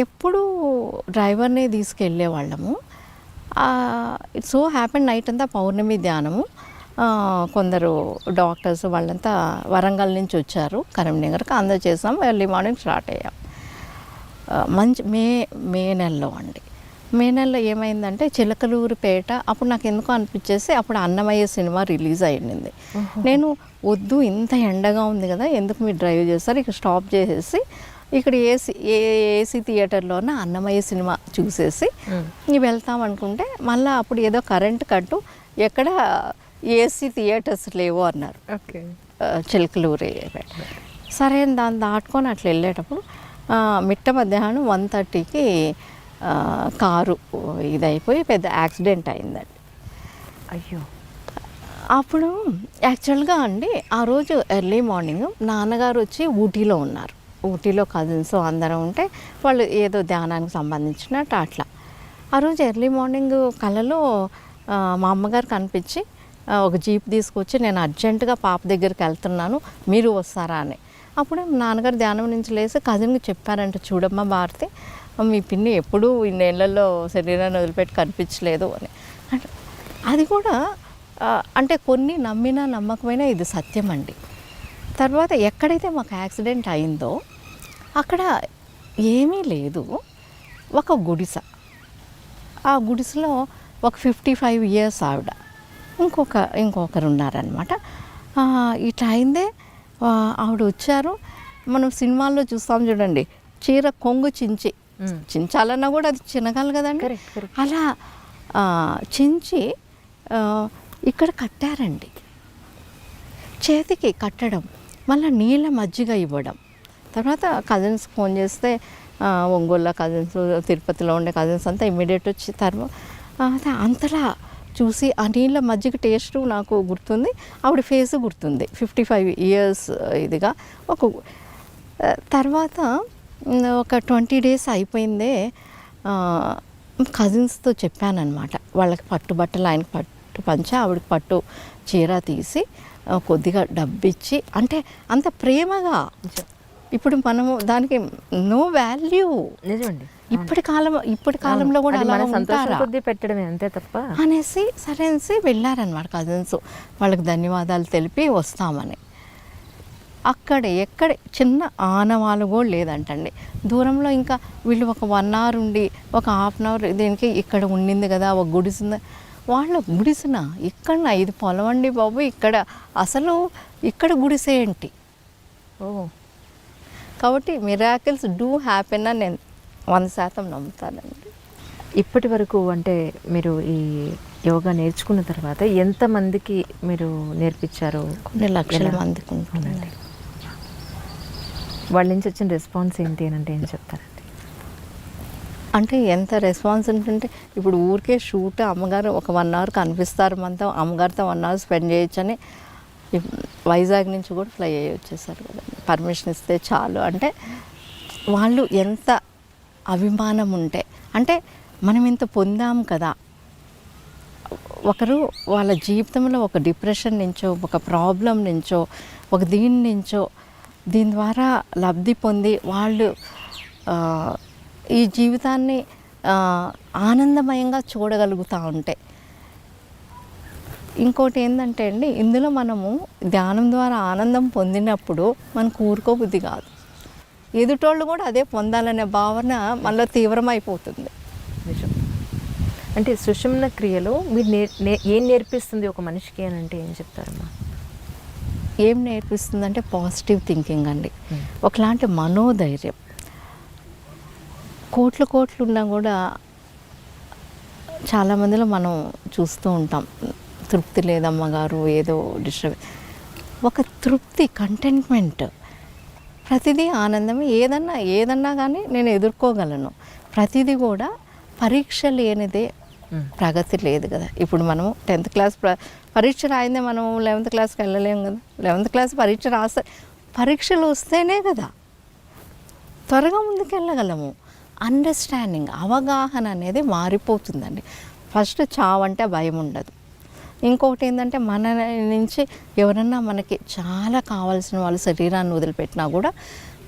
[SPEAKER 2] ఎప్పుడు డ్రైవర్నే తీసుకెళ్ళే వాళ్ళము. ఇట్స్ సో హ్యాపెన్ నైట్ అంతా పౌర్ణమి ధ్యానము. కొందరు డాక్టర్స్ వాళ్ళంతా వరంగల్ నుంచి వచ్చారు కరీంనగర్కి, అందరూ చేసాం. ఎర్లీ మార్నింగ్ స్టార్ట్ అయ్యాం. మంచి మే నెలలో అండి. మే నెలలో ఏమైందంటే చిలకలూరిపేట, అప్పుడు నాకు ఎందుకో అనిపించేసి అప్పుడు అన్నమయ్య సినిమా రిలీజ్ అయ్యింది. నేను వద్దు ఇంత ఎండగా ఉంది కదా, ఎందుకు మీరు డ్రైవ్ చేస్తారు, ఇక్కడ స్టాప్ చేసేసి ఇక్కడ ఏసీ థియేటర్లోనే అన్నమయ్య సినిమా చూసేసి వెళ్తాం అనుకుంటే, మళ్ళీ అప్పుడు ఏదో కరెంట్ కట్టు, ఎక్కడ ఏసీ థియేటర్స్ లేవు అన్నారు. చిలకలూరి. సరే దాన్ని దాటుకొని అట్లా వెళ్ళేటప్పుడు మిట్ట మధ్యాహ్నం 1:30కి కారు ఇదైపోయి పెద్ద యాక్సిడెంట్ అయిందండి.
[SPEAKER 1] అయ్యో.
[SPEAKER 2] అప్పుడు యాక్చువల్గా అండి ఆ రోజు ఎర్లీ మార్నింగ్ నాన్నగారు వచ్చి ఊటీలో ఉన్నారు. ఊటీలో కజిన్స్ అందరం ఉంటే వాళ్ళు ఏదో ధ్యానానికి సంబంధించినట్టు అట్లా. ఆ రోజు ఎర్లీ మార్నింగ్ కలలో మా అమ్మగారు కనిపించి ఒక జీప్ తీసుకొచ్చి, నేను అర్జెంటుగా పాప దగ్గరికి వెళ్తున్నాను, మీరు వస్తారా అని. అప్పుడే నాన్నగారు ధ్యానం నుంచి లేసి కజిన్కి చెప్పారంట, చూడమ్మా భారతి, మీ పిన్ని ఎప్పుడూ ఇన్నేళ్లలో శరీరాన్ని వదిలిపెట్టి కనిపించలేదు అని. అంటే అది కూడా అంటే కొన్ని నమ్మినా నమ్మకమైనా ఇది సత్యం అండి. తర్వాత ఎక్కడైతే మాకు యాక్సిడెంట్ అయిందో అక్కడ ఏమీ లేదు, ఒక గుడిసె. ఆ గుడిసెలో ఒక 55 years ఆవిడ, ఇంకొకరు ఉన్నారనమాట. ఇట్లా అయిందే. ఆవిడ వచ్చారు. మనం సినిమాల్లో చూస్తాం చూడండి, చీర కొంగు చించాలన్నా కూడా అది చినగాలి కదండి. అలా చించి ఇక్కడ కట్టారండి. చేతికి కట్టడం, మళ్ళీ నీళ్ళ మజ్జిగ ఇవ్వడం. తర్వాత కజిన్స్ ఫోన్ చేస్తే ఒంగోలులో కజిన్స్, తిరుపతిలో ఉండే కజిన్స్ అంతా ఇమ్మీడియట్ వచ్చి తర్వాత అంతలా చూసి ఆ నీళ్ళ మజ్జిగ టేస్ట్ నాకు గుర్తుంది, ఆవిడ ఫేస్ గుర్తుంది. 55 ఇయర్స్ ఇదిగా ఒక తర్వాత ఒక 20 డేస్ అయిపోయిందే కజిన్స్తో చెప్పానన్నమాట. వాళ్ళకి పట్టుబట్టలు, ఆయనకి పట్టు పంచ, ఆవిడకి పట్టు చీర తీసి కొద్దిగా డబ్బిచ్చి, అంటే అంత ప్రేమగా. ఇప్పుడు మనము దానికి నో వాల్యూ.
[SPEAKER 1] నిజమండి.
[SPEAKER 2] ఇప్పటి కాలంలో కూడా అలా ఉంటారా
[SPEAKER 1] పెట్టడమే అంతే తప్ప
[SPEAKER 2] అనేసి సరే అనేసి వెళ్ళారనమాట కజిన్స్. వాళ్ళకి ధన్యవాదాలు తెలిపి వస్తామని. అక్కడ ఎక్కడ చిన్న ఆనవాలు కూడా లేదంటండి. దూరంలో ఇంకా వీళ్ళు ఒక 1 hour ఉండి ఒక 1/2 hour దీనికి ఇక్కడ ఉండింది కదా ఒక గుడిసింది. వాళ్ళ గుడిసిన ఇక్కడ ఇది పొలం అండి బాబు, ఇక్కడ అసలు ఇక్కడ గుడిసేంటి. కాబట్టి మిరాకిల్స్ డూ హ్యాపెన్ అని నేను 100% నమ్ముతానండి.
[SPEAKER 1] ఇప్పటి వరకు అంటే మీరు ఈ యోగా నేర్చుకున్న తర్వాత ఎంతమందికి మీరు నేర్పించారు?
[SPEAKER 2] కొన్ని లక్షల మందికి ఉంటుందండి.
[SPEAKER 1] వాళ్ళ నుంచి వచ్చిన రెస్పాన్స్ ఏంటి అని అంటే ఏం చెప్తారండి?
[SPEAKER 2] అంటే ఎంత రెస్పాన్స్ ఉంటుంటే, ఇప్పుడు ఊరికే షూట్ అమ్మగారు ఒక 1 hour కనిపిస్తారు, మనతో అమ్మగారితో 1 hour స్పెండ్ చేయొచ్చని వైజాగ్ నుంచి కూడా ఫ్లై అయ్యి వచ్చేసారు కదండి. పర్మిషన్ ఇస్తే చాలు. అంటే వాళ్ళు ఎంత అభిమానం ఉంటే, అంటే మనం ఇంత పొందాం కదా. ఒకరు వాళ్ళ జీవితంలో ఒక డిప్రెషన్ నుంచో, ఒక ప్రాబ్లం నుంచో, ఒక దీని నుంచో, దీని ద్వారా లబ్ధి పొంది వాళ్ళు ఈ జీవితాన్ని ఆనందమయంగా చూడగలుగుతూ ఉంటే. ఇంకోటి ఏంటంటే అండి, ఇందులో మనము ధ్యానం ద్వారా ఆనందం పొందినప్పుడు మనకు ఊరుకోబుద్ధి కాదు. ఎదుటోళ్ళు కూడా అదే పొందాలనే భావన మనలో తీవ్రమైపోతుంది.
[SPEAKER 1] నిజం. అంటే సుషుమ్న క్రియలో మీరు ఏం నేర్పిస్తుంది ఒక మనిషికి అని అంటే ఏం చెప్తారమ్మా?
[SPEAKER 2] ఏం నేర్పిస్తుందంటే పాజిటివ్ థింకింగ్ అండి. ఒకలాంటి మనోధైర్యం. కోట్లు ఉన్నా కూడా చాలామందిలో మనం చూస్తూ ఉంటాం, తృప్తి లేదమ్మగారు, ఏదో డిస్టర్బ్. ఒక తృప్తి, కంటెంట్మెంట్, ప్రతిదీ ఆనందమే. ఏదన్నా కానీ నేను ఎదుర్కోగలను. ప్రతిదీ కూడా పరీక్ష లేనిదే ప్రగతి లేదు కదా. ఇప్పుడు మనము 10th క్లాస్ పరీక్ష రాయిందే మనం 11th క్లాస్కి వెళ్ళలేము కదా. 11th క్లాస్ పరీక్ష రాస్తే పరీక్షలు వస్తేనే కదా త్వరగా ముందుకెళ్ళగలము. అండర్స్టాండింగ్, అవగాహన అనేది మారిపోతుందండి. ఫస్ట్ చావంటే భయం ఉండదు. ఇంకొకటి ఏంటంటే, మన నుంచి ఎవరన్నా మనకి చాలా కావాల్సిన వాళ్ళు శరీరాన్ని వదిలిపెట్టినా కూడా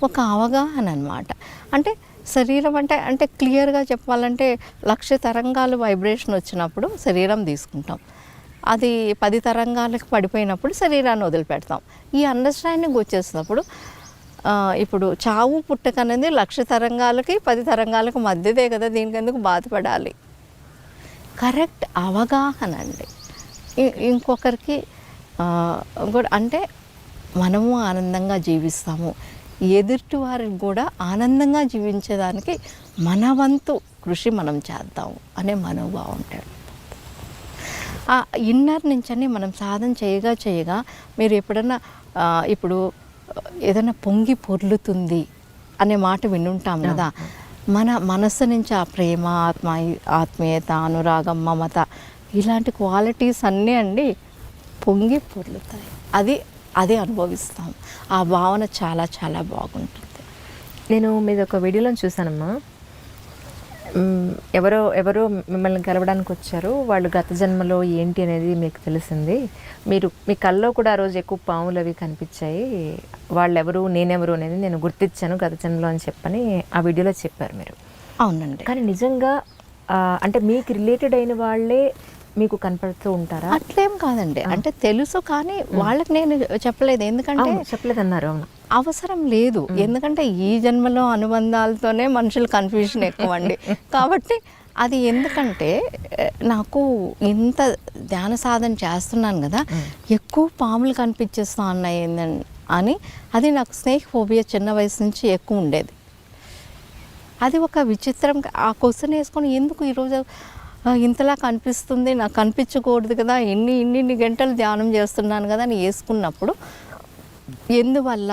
[SPEAKER 2] ఒక అవగాహన అన్నమాట. అంటే శరీరం అంటే క్లియర్గా చెప్పాలంటే 1,00,000 తరంగాలు వైబ్రేషన్ వచ్చినప్పుడు శరీరం తీసుకుంటాం. అది 10 తరంగాలకు పడిపోయినప్పుడు శరీరాన్ని వదిలిపెడతాం. ఈ అండర్స్టాండింగ్ వచ్చేసినప్పుడు ఇప్పుడు చావు పుట్టక అనేది 1,00,000 తరంగాలకి 10 తరంగాలకు మధ్యదే కదా, దీనికి ఎందుకు బాధపడాలి. కరెక్ట్ అవగాహన అండి. ఇంకొకరికి కూడా అంటే మనము ఆనందంగా జీవిస్తాము, ఎదుటి వారికి కూడా ఆనందంగా జీవించేదానికి మన వంతు కృషి మనం చేద్దాము అనే మనోభావం ఉంటాడు. ఆ ఇన్నర్ నుంచని మనం సాధన చేయగా మీరు ఎప్పుడన్నా ఇప్పుడు ఏదైనా పొంగి పొర్లుతుంది అనే మాట వినుంటాం కదా. మన మనస్సు నుంచి ఆ ప్రేమ, ఆత్మీయత, అనురాగం, మమత, ఇలాంటి క్వాలిటీస్ అన్నీ అండి పొంగి పొర్లుతాయి. అది అనుభవిస్తాం. ఆ భావన చాలా చాలా బాగుంటుంది.
[SPEAKER 1] నేను మీద ఒక వీడియోలో చూశానమ్మా, ఎవరో మిమ్మల్ని కలవడానికి వచ్చారు. వాళ్ళు గత జన్మలో ఏంటి అనేది మీకు తెలిసింది. మీ కల్లో కూడా ఆ రోజు ఎక్కువ పాములు అవి కనిపించాయి. వాళ్ళెవరు, నేనెవరు అనేది నేను గుర్తించాను గత జన్మలో అని చెప్పని ఆ వీడియోలో చెప్పారు మీరు.
[SPEAKER 2] అవునండి.
[SPEAKER 1] కానీ నిజంగా అంటే మీకు రిలేటెడ్ అయిన వాళ్ళే మీకు కనపడుతూ ఉంటారా?
[SPEAKER 2] అట్లేం కాదండి. అంటే తెలుసు, కానీ వాళ్ళకి నేను చెప్పలేదు. ఎందుకంటే
[SPEAKER 1] చెప్పలేదన్నారు. అవును,
[SPEAKER 2] అవసరం లేదు. ఎందుకంటే ఈ జన్మలో అనుబంధాలతోనే మనుషులు కన్ఫ్యూజన్ ఎక్కువ అండి. కాబట్టి అది ఎందుకంటే నాకు ఇంత ధ్యాన సాధన చేస్తున్నాను కదా, ఎక్కువ పాములు కనిపించేస్తా ఉన్నాయి అని. అది నాకు స్నేక్ ఫోబియా చిన్న వయసు నుంచి ఎక్కువ ఉండేది. అది ఒక విచిత్రం. ఆ క్వశ్చన్ వేసుకొని ఎందుకు ఈరోజు ఇంతలా కనిపిస్తుంది, నాకు కనిపించకూడదు కదా, ఇన్ని గంటలు ధ్యానం చేస్తున్నాను కదా అని వేసుకున్నప్పుడు ఎందువల్ల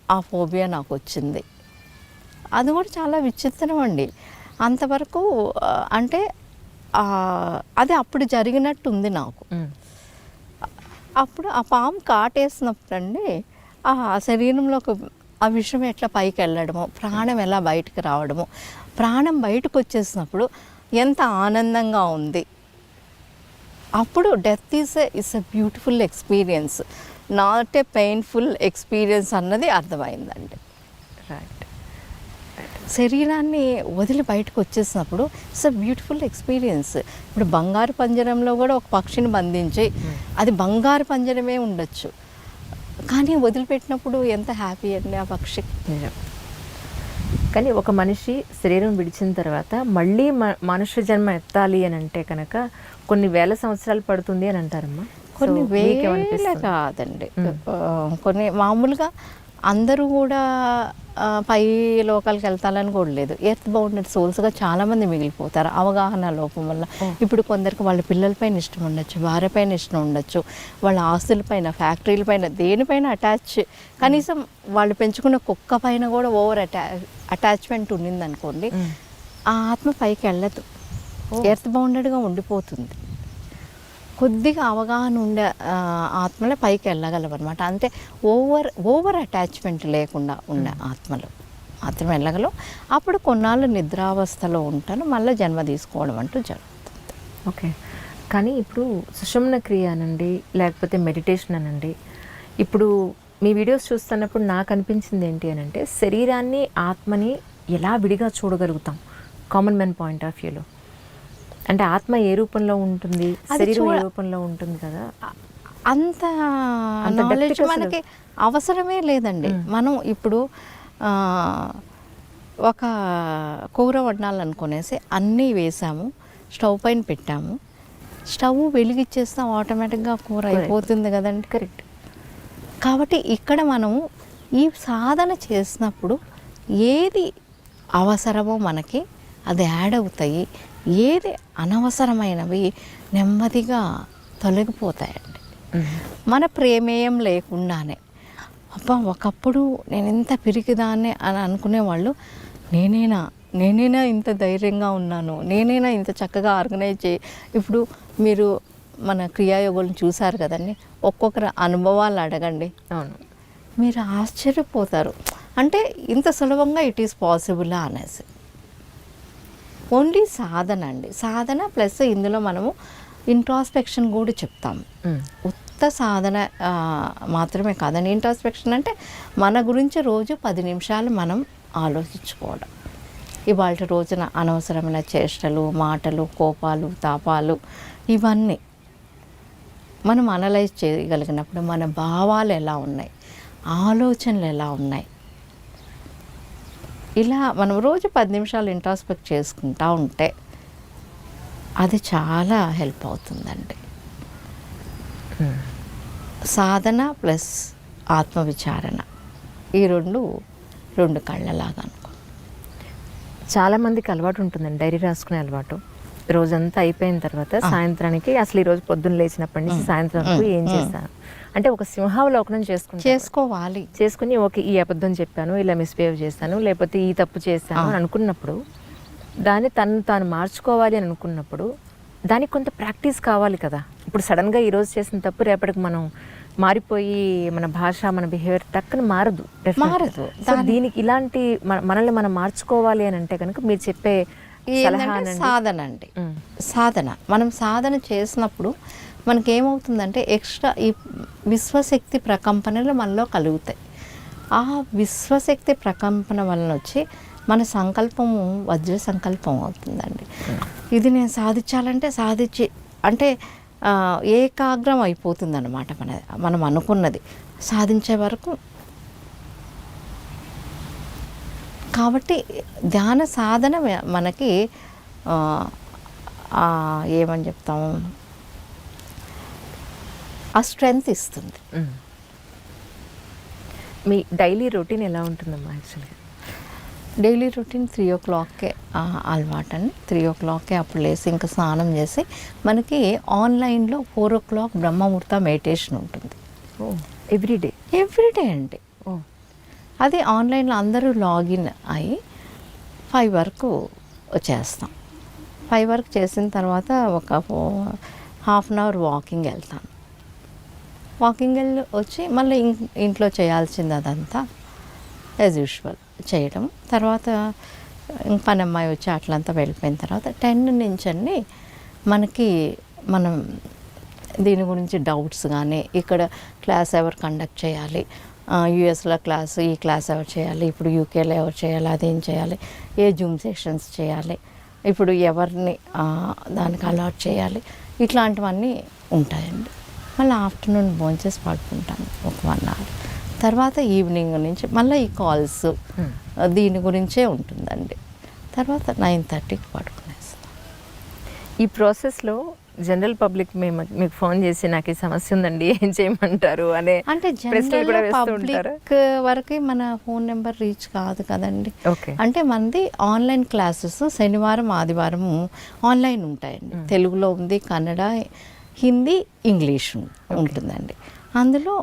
[SPEAKER 2] ఆ ఫోబియా నాకు వచ్చింది అది కూడా చాలా విచిత్రం అండి. అంతవరకు అంటే అది అప్పుడు జరిగినట్టు ఉంది నాకు. అప్పుడు ఆ పాము కాటేసినప్పుడు అండి ఆ శరీరంలో ఆ విషయం ఎట్లా పైకి వెళ్ళడము, ప్రాణం ఎలా బయటకు రావడము, ప్రాణం బయటకు వచ్చేసినప్పుడు ఎంత ఆనందంగా ఉంది. అప్పుడు death is a beautiful experience, not a painful experience అన్నది అర్థమైందండి.
[SPEAKER 1] రైట్.
[SPEAKER 2] శరీరాన్ని వదిలి బయటకు వచ్చేసినప్పుడు ఇట్స్ ఎ బ్యూటిఫుల్ ఎక్స్పీరియన్స్. ఇప్పుడు బంగారు పంజరంలో కూడా ఒక పక్షిని బంధించి అది బంగారు పంజరమే ఉండొచ్చు, కానీ వదిలిపెట్టినప్పుడు ఎంత హ్యాపీ అండి ఆ పక్షి.
[SPEAKER 1] కానీ ఒక మనిషి శరీరం విడిచిన తర్వాత మళ్ళీ మనుష్య జన్మ ఎత్తాలి అని అంటే కనుక కొన్ని వేల సంవత్సరాలు పడుతుంది అని అంటారమ్మా.
[SPEAKER 2] కొన్ని వేల కాదండి, కొన్ని మామూలుగా అందరూ కూడా పై లోకాలకు వెళ్తాలని కూడా లేదు. ఎర్త్ బౌండెడ్ సోల్స్గా చాలామంది మిగిలిపోతారు అవగాహన లోపం వల్ల. ఇప్పుడు కొందరికి వాళ్ళ పిల్లలపైన ఇష్టం ఉండొచ్చు, భార్యపైన ఇష్టం ఉండొచ్చు, వాళ్ళ ఆస్తులపైన, ఫ్యాక్టరీలపైన, దేనిపైన అటాచ్, కనీసం వాళ్ళు పెంచుకున్న కుక్క పైన కూడా ఓవర్ అటాచ్మెంట్ ఉండింది అనుకోండి, ఆ ఆత్మ పైకి వెళ్ళదు, ఎర్త్ బౌండెడ్గా ఉండిపోతుంది. కొద్దిగా అవగాహన ఉండే ఆత్మలే పైకి వెళ్ళగలవన్నమాట. అంటే ఓవర్ అటాచ్మెంట్ లేకుండా ఉండే ఆత్మలు మాత్రం వెళ్ళగలవు. అప్పుడు కొన్నాళ్ళు నిద్రావస్థలో ఉంటాను, మళ్ళీ జన్మ తీసుకోవడం అంటూ జరుగుతుంది.
[SPEAKER 1] ఓకే. కానీ ఇప్పుడు సుషుమ్న క్రియ అనండి, లేకపోతే మెడిటేషన్ అనండి, ఇప్పుడు మీ వీడియోస్ చూస్తున్నప్పుడు నాకు అనిపించింది ఏంటి అని అంటే శరీరాన్ని, ఆత్మని ఎలా విడిగా చూడగలుగుతాం కామన్ మ్యాన్ పాయింట్ ఆఫ్ వ్యూలో. అంటే ఆత్మ ఏ రూపంలో ఉంటుంది, శరీరం ఏ రూపంలో ఉంటుంది కదా,
[SPEAKER 2] అంత నాలెడ్జ్ మనకి అవసరమే లేదండి. మనం ఇప్పుడు ఒక కూర వండాలనుకునేసి అన్నీ వేసాము, స్టవ్ పైన పెట్టాము, స్టవ్ వెలిగిచ్చేస్తాం, ఆటోమేటిక్గా కూర అయిపోతుంది కదండి.
[SPEAKER 1] కరెక్ట్.
[SPEAKER 2] కాబట్టి ఇక్కడ మనము ఈ సాధన చేసినప్పుడు ఏది అవసరమో మనకి అది యాడ్ అవుతాయి, ఏది అనవసరమైనవి నెమ్మదిగా తొలగిపోతాయండి. మన ప్రమేయం లేకుండానే. అబ్బా ఒకప్పుడు నేను ఎంత పిరికిదాన్ని అని అనుకునేవాళ్ళు, నేనేనా ఇంత ధైర్యంగా ఉన్నాను, నేనేనా ఇంత చక్కగా ఆర్గనైజ్ ఇప్పుడు మీరు మన క్రియాయోగులను చూశారు కదండి, ఒక్కొక్కరు అనుభవాలు అడగండి,
[SPEAKER 1] అవును,
[SPEAKER 2] మీరు ఆశ్చర్యపోతారు. అంటే ఇంత సులభంగా ఇట్ ఈస్ పాసిబులా అనేసి. ఓన్లీ సాధన అండి, సాధన ప్లస్ ఇందులో మనము ఇంట్రాస్పెక్షన్ కూడా చెప్తాము. ఉత్త సాధన మాత్రమే కాదండి. ఇంట్రాస్పెక్షన్ అంటే మన గురించి రోజు 10 నిమిషాలు మనం ఆలోచించుకోవడం. ఇవాళ రోజున అనవసరమైన చేష్టలు, మాటలు, కోపాలు, తాపాలు ఇవన్నీ మనం అనలైజ్ చేయగలిగినప్పుడు మన భావాలు ఎలా ఉన్నాయి, ఆలోచనలు ఎలా ఉన్నాయి, ఇలా మనం రోజు 10 నిమిషాలు ఇంట్రాస్పెక్ట్ చేసుకుంటూ ఉంటే అది చాలా హెల్ప్ అవుతుందండి. సాధన ప్లస్ ఆత్మవిచారణ ఈ రెండు కళ్ళలాగా అనుకో.
[SPEAKER 1] చాలామందికి అలవాటు ఉంటుందండి డైరీ రాసుకునే అలవాటు. రోజంతా అయిపోయిన తర్వాత సాయంత్రానికి అసలు ఈరోజు పొద్దున్న లేచినప్పటి నుంచి సాయంత్రం వరకు ఏం చేస్తాను అంటే ఒక సింహావలోకనం చేసుకుని ఓకే ఈ అబద్ధం చెప్పాను, ఇలా మిస్బిహేవ్ చేశాను, లేకపోతే ఈ తప్పు చేశాను అని అనుకున్నప్పుడు, దాన్ని తాను మార్చుకోవాలి అని అనుకున్నప్పుడు దానికి కొంత ప్రాక్టీస్ కావాలి కదా. ఇప్పుడు సడన్గా ఈరోజు చేసిన తప్పు రేపటికి మనం మారిపోయి మన భాష, మన బిహేవియర్ టక్కున మారదు. దీనికి ఇలాంటి మనల్ని మనం మార్చుకోవాలి అని అంటే కనుక మీరు చెప్పే
[SPEAKER 2] సాధన అండి. సాధన మనం సాధన చేసినప్పుడు మనకేమవుతుందంటే ఎక్స్ట్రా ఈ విశ్వశక్తి ప్రకంపనలు మనలో కలుగుతాయి. ఆ విశ్వశక్తి ప్రకంపన వలన వచ్చి మన సంకల్పము వజ్ర సంకల్పం అవుతుందండి. ఇది నేను సాధించాలంటే అంటే ఏకాగ్రం అయిపోతుంది అన్నమాట. మనం అనుకున్నది సాధించే వరకు. కాబట్టి ధ్యాన సాధన మనకి ఏమని చెప్తాము, ఆ స్ట్రెంగ్త్ ఇస్తుంది.
[SPEAKER 1] మీ డైలీ రొటీన్ ఎలా ఉంటుందమ్మా? యాక్చువల్గా
[SPEAKER 2] డైలీ రొటీన్ 3 o'clockకే అలవాటు అండి. 3 o'clockకే అప్పుడు లేసి ఇంకా స్నానం చేసి మనకి ఆన్లైన్లో 4 o'clock బ్రహ్మముహూర్త మెడిటేషన్ ఉంటుంది.
[SPEAKER 1] ఎవ్రీడే
[SPEAKER 2] అండి. అది ఆన్లైన్లో అందరూ లాగిన్ అయ్యి 5 వరకు చేస్తాం. 5 వరకు చేసిన తర్వాత ఒక హాఫ్ అన్ అవర్ వాకింగ్ వెళ్తాను. వాకింగ్ వెళ్ళి వచ్చి మళ్ళీ ఇంట్లో చేయాల్సింది అదంతా యాజ్ యూజువల్ చేయడం. తర్వాత పని అమ్మాయి వచ్చి అట్లంతా వెళ్ళిపోయిన తర్వాత 10 నుంచి అండి మనకి మనం దీని గురించి డౌట్స్ కానీ ఇక్కడ క్లాస్ ఎవరు కండక్ట్ చేయాలి, యూఎస్లో క్లాస్ ఈ క్లాస్ ఎవరు చేయాలి, ఇప్పుడు యూకేలో ఎవరు చేయాలి, అదేం చేయాలి, ఏ జూమ్ సెషన్స్ చేయాలి, ఇప్పుడు ఎవరిని దానికి అలాట్ చేయాలి, ఇట్లాంటివన్నీ ఉంటాయండి. మళ్ళీ ఆఫ్టర్నూన్ భోంచేసి పడుకుంటాను ఒక 1 అవర్. తర్వాత ఈవినింగ్ నుంచి మళ్ళీ ఈ కాల్స్ దీని గురించే ఉంటుందండి. తర్వాత 9:30కి పడుకునేస్తాం.
[SPEAKER 1] ఈ ప్రాసెస్లో జనరల్ పబ్లిక్ మీకు ఫోన్ చేసి నాకు ఈ సమస్య ఉందండి ఏం చేయమంటారు అనే
[SPEAKER 2] అంటే
[SPEAKER 1] ప్రశ్నలు కూడా
[SPEAKER 2] జనరల్
[SPEAKER 1] వేస్తూ ఉంటారా?
[SPEAKER 2] పబ్లిక్ వరకు మన ఫోన్ నెంబర్ రీచ్ కాదు కదండి.
[SPEAKER 1] ఓకే.
[SPEAKER 2] అంటే మనది ఆన్లైన్ క్లాసెస్ శనివారం ఆదివారం ఆన్లైన్ ఉంటాయండి. తెలుగులో ఉంది, కన్నడ, హిందీ, ఇంగ్లీష్ ఉంటుందండి. అందులో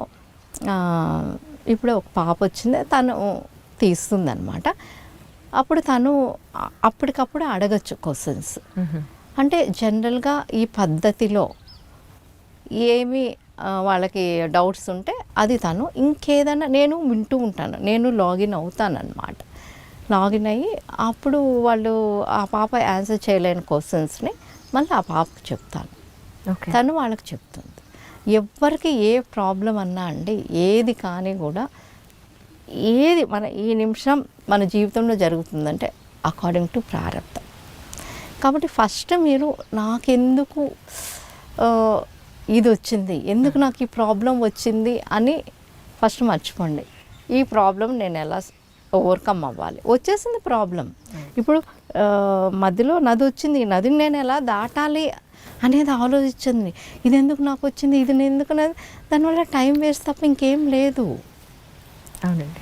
[SPEAKER 2] ఇప్పుడు ఒక పాప వచ్చింది, తను తీస్తుందన్నమాట. అప్పుడు తను అప్పటికప్పుడు అడగచ్చు క్వశ్చన్స్. అంటే జనరల్గా ఈ పద్ధతిలో ఏమి వాళ్ళకి డౌట్స్ ఉంటే అది తను ఇంకేదైనా నేను వింటూ ఉంటాను, నేను లాగిన్ అవుతానన్నమాట. లాగిన్ అయ్యి అప్పుడు వాళ్ళు ఆ పాప ఆన్సర్ చేయలేని క్వశ్చన్స్ని మళ్ళీ ఆ పాపకు చెప్తాను, తను వాళ్ళకి చెప్తుంది. ఎవరికి ఏ ప్రాబ్లం అన్నా అండి, ఏది కానీ కూడా ఏది మన ఈ నిమిషం మన జీవితంలో జరుగుతుందంటే అకార్డింగ్ టు ప్రారంభం. కాబట్టి ఫస్ట్ మీరు నాకెందుకు ఇది వచ్చింది, ఎందుకు నాకు ఈ ప్రాబ్లం వచ్చింది అని ఫస్ట్ మర్చిపోండి. ఈ ప్రాబ్లం నేను ఎలా ఓవర్కమ్ అవ్వాలి, వచ్చేసింది ప్రాబ్లం. ఇప్పుడు మధ్యలో నది వచ్చింది, ఈ నదిని నేను ఎలా దాటాలి అనేది ఆలోచించింది. ఇది ఎందుకు నాకు వచ్చింది, ఇది ఎందుకు, దానివల్ల టైం వేస్ట్ తప్ప ఇంకేం లేదు.
[SPEAKER 1] అవునండి.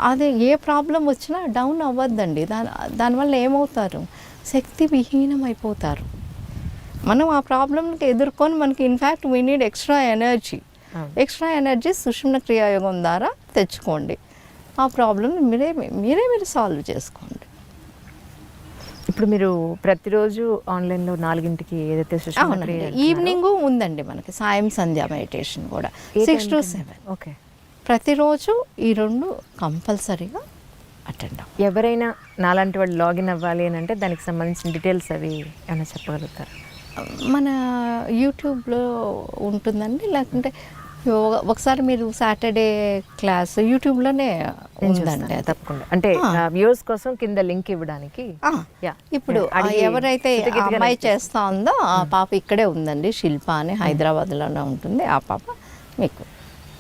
[SPEAKER 2] అదే ఏ ప్రాబ్లం వచ్చినా డౌన్ అవ్వద్దండి. దానివల్ల ఏమవుతారు, శక్తి విహీనం అయిపోతారు. మనం ఆ ప్రాబ్లంకి ఎదుర్కొని మనకి in fact we need extra energy సుషుమ్న క్రియాయోగం ద్వారా తెచ్చుకోండి. ఆ ప్రాబ్లమ్ని మీరు సాల్వ్ చేసుకోండి.
[SPEAKER 1] ఇప్పుడు మీరు ప్రతిరోజు ఆన్లైన్లో 4కి ఏదైతే
[SPEAKER 2] ఈవినింగ్ ఉందండి మనకి సాయం సంధ్య మెడిటేషన్ కూడా 6 to 7.
[SPEAKER 1] ఓకే.
[SPEAKER 2] ప్రతిరోజు ఈ 2 కంపల్సరీగా అటెండ్ అవ్వాలి.
[SPEAKER 1] ఎవరైనా నాలాంటి వాళ్ళు లాగిన్ అవ్వాలి అని అంటే దానికి సంబంధించిన డీటెయిల్స్ అవి ఏమైనా చెప్పగలుగుతారు?
[SPEAKER 2] మన యూట్యూబ్లో ఉంటుందండి, లేకుంటే ఒకసారి మీరు సాటర్డే క్లాస్ యూట్యూబ్లోనే ఉందండి.
[SPEAKER 1] తప్పకుండా, అంటే వ్యూస్ కోసం కింద లింక్ ఇవ్వడానికి.
[SPEAKER 2] ఇప్పుడు ఎవరైతే అమ్మాయి చేస్తా ఉందో ఆ పాప ఇక్కడే ఉందండి, శిల్ప అని హైదరాబాద్లోనే ఉంటుంది. ఆ పాప మీకు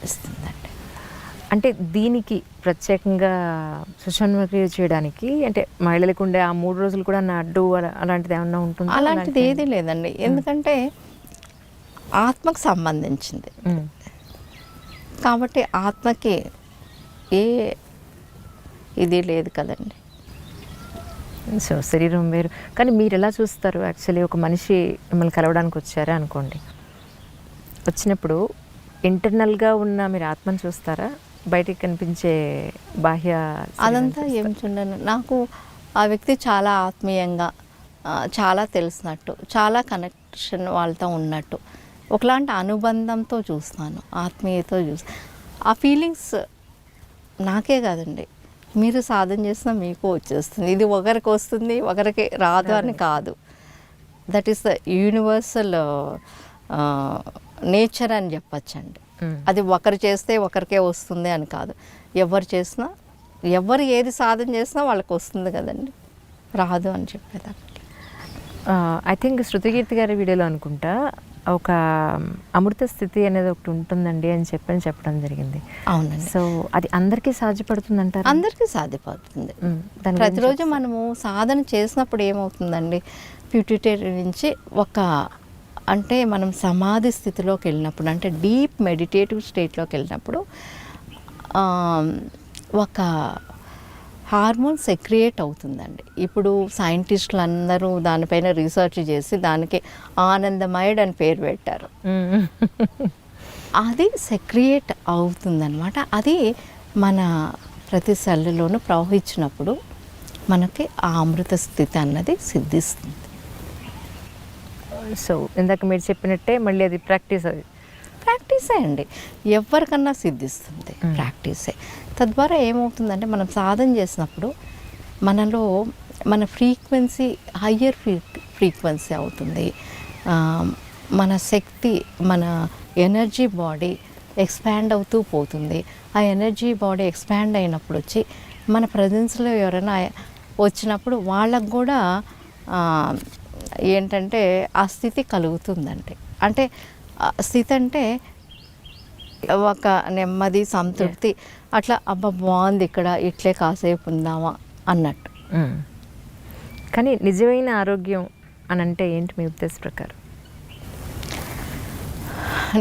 [SPEAKER 2] ఇస్తుందండి.
[SPEAKER 1] అంటే దీనికి ప్రత్యేకంగా సుషుమ్నక్రియ చేయడానికి అంటే మహిళలకు ఉండే ఆ 3 రోజులు కూడా నా అడ్డు అలాంటిది ఏమన్నా ఉంటుందా?
[SPEAKER 2] అలాంటిది ఏది లేదండి, ఎందుకంటే ఆత్మకు సంబంధించింది కాబట్టి ఆత్మకి ఏ ఇది లేదు కదండి.
[SPEAKER 1] సో శరీరం వేరు. కానీ మీరు ఎలా చూస్తారు? యాక్చువల్లీ ఒక మనిషి మిమ్మల్ని కలవడానికి వచ్చారా అనుకోండి, వచ్చినప్పుడు ఇంటర్నల్గా ఉన్న మీరు ఆత్మను చూస్తారా, బయటికి కనిపించే బాహ్య
[SPEAKER 2] అదంతా ఏం చూడను. నాకు ఆ వ్యక్తి చాలా ఆత్మీయంగా, చాలా తెలిసినట్టు, చాలా కనెక్షన్ వాళ్ళతో ఉన్నట్టు, ఒకలాంటి అనుబంధంతో చూస్తాను, ఆత్మీయతో చూస్తాను. ఆ ఫీలింగ్స్ నాకే కాదండి, మీరు సాధన చేసినా మీకు వచ్చేస్తుంది. ఇది ఒకరికి వస్తుంది ఒకరికి రాదు అని కాదు. That is the universal nature అని చెప్పచ్చండి. అది ఒకరు చేస్తే ఒకరికే వస్తుంది అని కాదు. ఎవరు చేసినా, ఎవరు ఏది సాధన చేసినా వాళ్ళకి వస్తుంది కదండి, రాదు అని చెప్పేదాన్ని.
[SPEAKER 1] ఐ థింక్ శృతికీర్తి గారి వీడియోలో అనుకుంటా ఒక అమృత స్థితి అనేది ఒకటి ఉంటుందండి అని చెప్పడం జరిగింది.
[SPEAKER 2] అవునండి.
[SPEAKER 1] సో అది అందరికీ సాధ్యపడుతుంది అంటారు?
[SPEAKER 2] అందరికీ సాధ్యపడుతుంది. ప్రతిరోజు మనము సాధన చేసినప్పుడు ఏమవుతుందండి, పిట్యూటరీ నుంచి అంటే మనం సమాధి స్థితిలోకి వెళ్ళినప్పుడు, అంటే డీప్ మెడిటేటివ్ స్టేట్లోకి వెళ్ళినప్పుడు ఒక హార్మోన్ సెక్రియేట్ అవుతుందండి. ఇప్పుడు సైంటిస్టులు అందరూ దానిపైన రీసెర్చ్ చేసి దానికి ఆనందమయుడు అని పేరు పెట్టారు. అది సెక్రియేట్ అవుతుందన్నమాట. అది మన ప్రతి సెల్లులోనూ ప్రవహించినప్పుడు మనకి ఆ అమృత స్థితి అన్నది సిద్ధిస్తుంది.
[SPEAKER 1] సో ఇందాక మీరు చెప్పినట్టే మళ్ళీ అది
[SPEAKER 2] ప్రాక్టీసే అండి, ఎవరికన్నా సిద్ధిస్తుంది ప్రాక్టీసే. తద్వారా ఏమవుతుందంటే మనం సాధన చేసినప్పుడు మనలో మన ఫ్రీక్వెన్సీ హయ్యర్ ఫ్రీక్వెన్సీ అవుతుంది. మన శక్తి, మన ఎనర్జీ బాడీ ఎక్స్పాండ్ అవుతూ పోతుంది. ఆ ఎనర్జీ బాడీ ఎక్స్పాండ్ అయినప్పుడు వచ్చి మన ప్రజెన్స్లో ఎవరైనా వచ్చినప్పుడు వాళ్ళకు కూడా ఏంటంటే ఆ స్థితి కలుగుతుందండి. అంటే స్థితి అంటే ఒక నెమ్మది, సంతృప్తి, అట్లా అబ్బా బాగుంది ఇక్కడ, ఇట్లే కాసేపు ఉందామా అన్నట్టు.
[SPEAKER 1] కానీ నిజమైన ఆరోగ్యం అని అంటే ఏంటి మీ ఉద్దేశ ప్రకారం?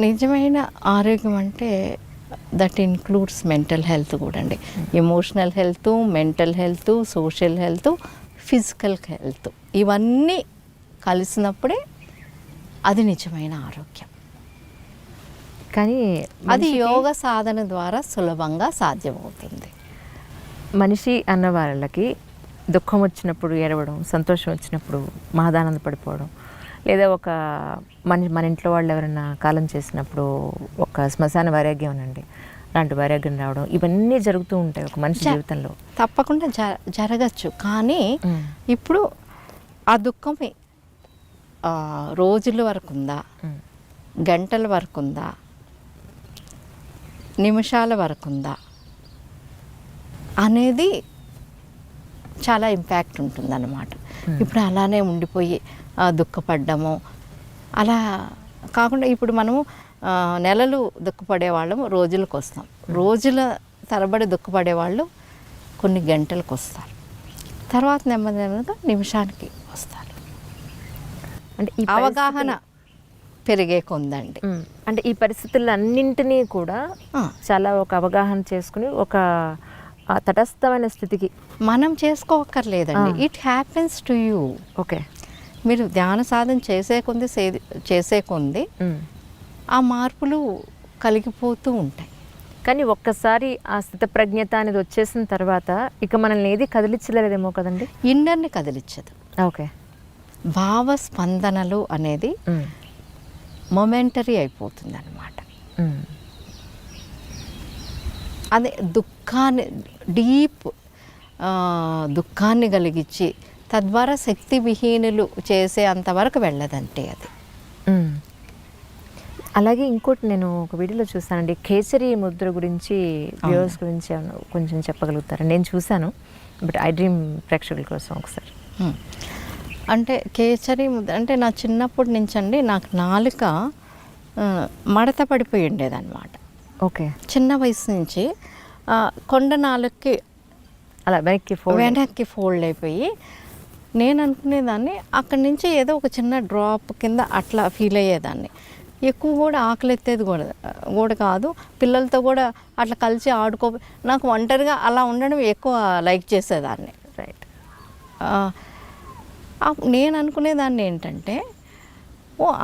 [SPEAKER 2] నిజమైన ఆరోగ్యం అంటే దట్ ఇన్క్లూడ్స్ మెంటల్ హెల్త్ కూడా అండి. Emotional health, mental health, social health, physical health, ఇవన్నీ కలిసినప్పుడే అది నిజమైన ఆరోగ్యం.
[SPEAKER 1] కానీ
[SPEAKER 2] అది యోగ సాధన ద్వారా సులభంగా సాధ్యమవుతుంది.
[SPEAKER 1] మనిషి అన్న వాళ్ళకి దుఃఖం వచ్చినప్పుడు ఏడవడం, సంతోషం వచ్చినప్పుడు మహదానంద పడిపోవడం, లేదా ఒక మన ఇంట్లో వాళ్ళు ఎవరైనా కాలం చేసినప్పుడు ఒక శ్మశాన వైరాగ్యం అనండి, అలాంటి వైరాగ్యం రావడం, ఇవన్నీ జరుగుతూ ఉంటాయి ఒక మనిషి జీవితంలో.
[SPEAKER 2] తప్పకుండా జరగచ్చు. కానీ ఇప్పుడు ఆ దుఃఖం రోజుల వరకు ఉందా, గంటల వరకు ఉందా, నిమిషాల వరకు ఉందా అనేది చాలా ఇంపాక్ట్ ఉంటుందన్నమాట. ఇప్పుడు అలానే ఉండిపోయి దుఃఖపడ్డము అలా కాకుండా ఇప్పుడు మనము నెలలు దుఃఖపడే వాళ్ళము రోజులకు వస్తాం, రోజుల తరబడి దుఃఖపడే వాళ్ళు కొన్ని గంటలకు వస్తారు, తర్వాత నెమ్మది నెమ్మదిగా నిమిషానికి వస్తారు. అంటే ఈ అవగాహన పెరిగే కొందండి.
[SPEAKER 1] అంటే ఈ పరిస్థితులన్నింటినీ కూడా చాలా ఒక అవగాహన చేసుకుని ఒక తటస్థమైన స్థితికి
[SPEAKER 2] మనం చేసుకోవక్కర్లేదండి. It happens to you.
[SPEAKER 1] Okay,
[SPEAKER 2] మీరు ధ్యాన సాధన చేసే కొంది ఆ మార్పులు కలిగిపోతూ ఉంటాయి.
[SPEAKER 1] కానీ ఒక్కసారి ఆ స్థితప్రజ్ఞత అనేది వచ్చేసిన తర్వాత ఇక మనల్ని ఏది కదిలించలేదేమో కదండి.
[SPEAKER 2] ఇండర్ని కదిలించదు.
[SPEAKER 1] ఓకే, భావ
[SPEAKER 2] స్పందనలు అనేది మొమెంటరీ అయిపోతుంది అన్నమాట. అదే దుఃఖాన్ని, డీప్ దుఃఖాన్ని కలిగించి తద్వారా శక్తి విహీనులు చేసే అంతవరకు వెళ్ళదంటే అది.
[SPEAKER 1] అలాగే ఇంకోటి నేను ఒక వీడియోలో చూసానండి, కేసరి ముద్ర గురించి, వ్యూవర్స్ గురించి కొంచెం చెప్పగలుగుతారా? నేను చూశాను, బట్ ఐ డ్రీమ్ ప్రేక్షకుల కోసం ఒకసారి.
[SPEAKER 2] అంటే కేసరి ముద్ర అంటే నా చిన్నప్పటి నుంచి అండి నాకు నాలుక మడత పడిపోయి ఉండేదన్నమాట.
[SPEAKER 1] ఓకే,
[SPEAKER 2] చిన్న వయసు నుంచి కొండ నాలుగుకి
[SPEAKER 1] అలా వెనక్కి
[SPEAKER 2] ఫోల్డ్ అయిపోయి నేను అనుకునేదాన్ని అక్కడి నుంచి ఏదో ఒక చిన్న డ్రాప్ కింద అట్లా ఫీల్ అయ్యేదాన్ని. ఎక్కువ కూడా ఆకలి ఎత్తేది కూడా కాదు, పిల్లలతో కూడా అట్లా కలిసి నాకు ఒంటరిగా అలా ఉండడం ఎక్కువ లైక్ చేసేదాన్ని.
[SPEAKER 1] రైట్.
[SPEAKER 2] నేను అనుకునేదాన్ని ఏంటంటే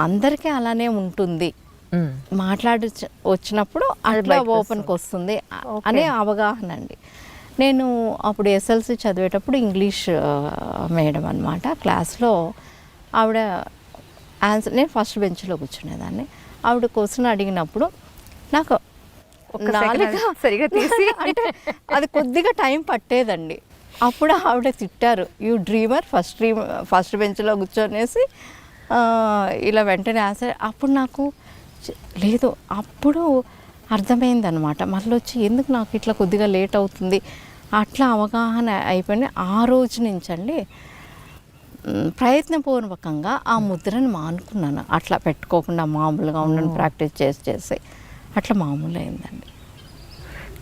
[SPEAKER 2] అందరికీ అలానే ఉంటుంది, మాట్లాడి వచ్చినప్పుడు అట్లా ఓపెన్కి వస్తుంది అనే అవగాహన అండి. నేను అప్పుడు ఎస్ఎల్సి చదివేటప్పుడు ఇంగ్లీష్ మేడం అనమాట. క్లాస్లో ఆవిడ ఆన్సర్, నేను ఫస్ట్ బెంచ్లో కూర్చునేదాన్ని, ఆవిడ క్వశ్చన్ అడిగినప్పుడు నాకు
[SPEAKER 1] సరిగా తీసి
[SPEAKER 2] అంటే అది కొద్దిగా టైం పట్టేదండి. అప్పుడు ఆవిడ తిట్టారు, యూ డ్రీమర్, ఫస్ట్ బెంచ్లో కూర్చొనేసి ఇలా వెంటనే ఆన్సర్. అప్పుడు నాకు లేదు, అప్పుడు అర్థమైందనమాట. మళ్ళీ వచ్చి ఎందుకు నాకు ఇట్లా కొద్దిగా లేట్ అవుతుంది అట్లా అవగాహన అయిపోయింది. ఆ రోజు నుంచి అండి ప్రయత్నపూర్వకంగా ఆ ముద్రను మానుకున్నాను. అట్లా పెట్టుకోకుండా మామూలుగా ఉండని ప్రాక్టీస్ చేసి అట్లా మామూలు అయిందండి.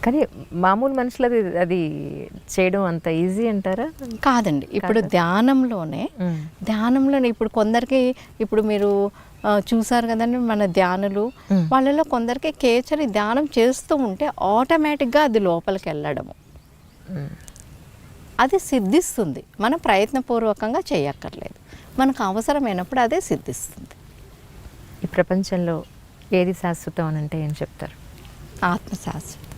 [SPEAKER 1] కానీ మామూలు మనుషులు అది చేయడం అంత ఈజీ అంటారా?
[SPEAKER 2] కాదండి. ఇప్పుడు ధ్యానంలోనే ఇప్పుడు కొందరికి, ఇప్పుడు మీరు చూసారు కదండి మన ధ్యానులు, వాళ్ళలో కొందరికి కేచరి ధ్యానం చేస్తూ ఉంటే ఆటోమేటిక్గా అది లోపలికి వెళ్ళడము అది సిద్ధిస్తుంది. మనం ప్రయత్నపూర్వకంగా చేయక్కర్లేదు, మనకు అవసరమైనప్పుడు అదే సిద్ధిస్తుంది.
[SPEAKER 1] ఈ ప్రపంచంలో ఏది శాశ్వతం అని అంటే ఏం చెప్తారు?
[SPEAKER 2] ఆత్మ శాశ్వతం.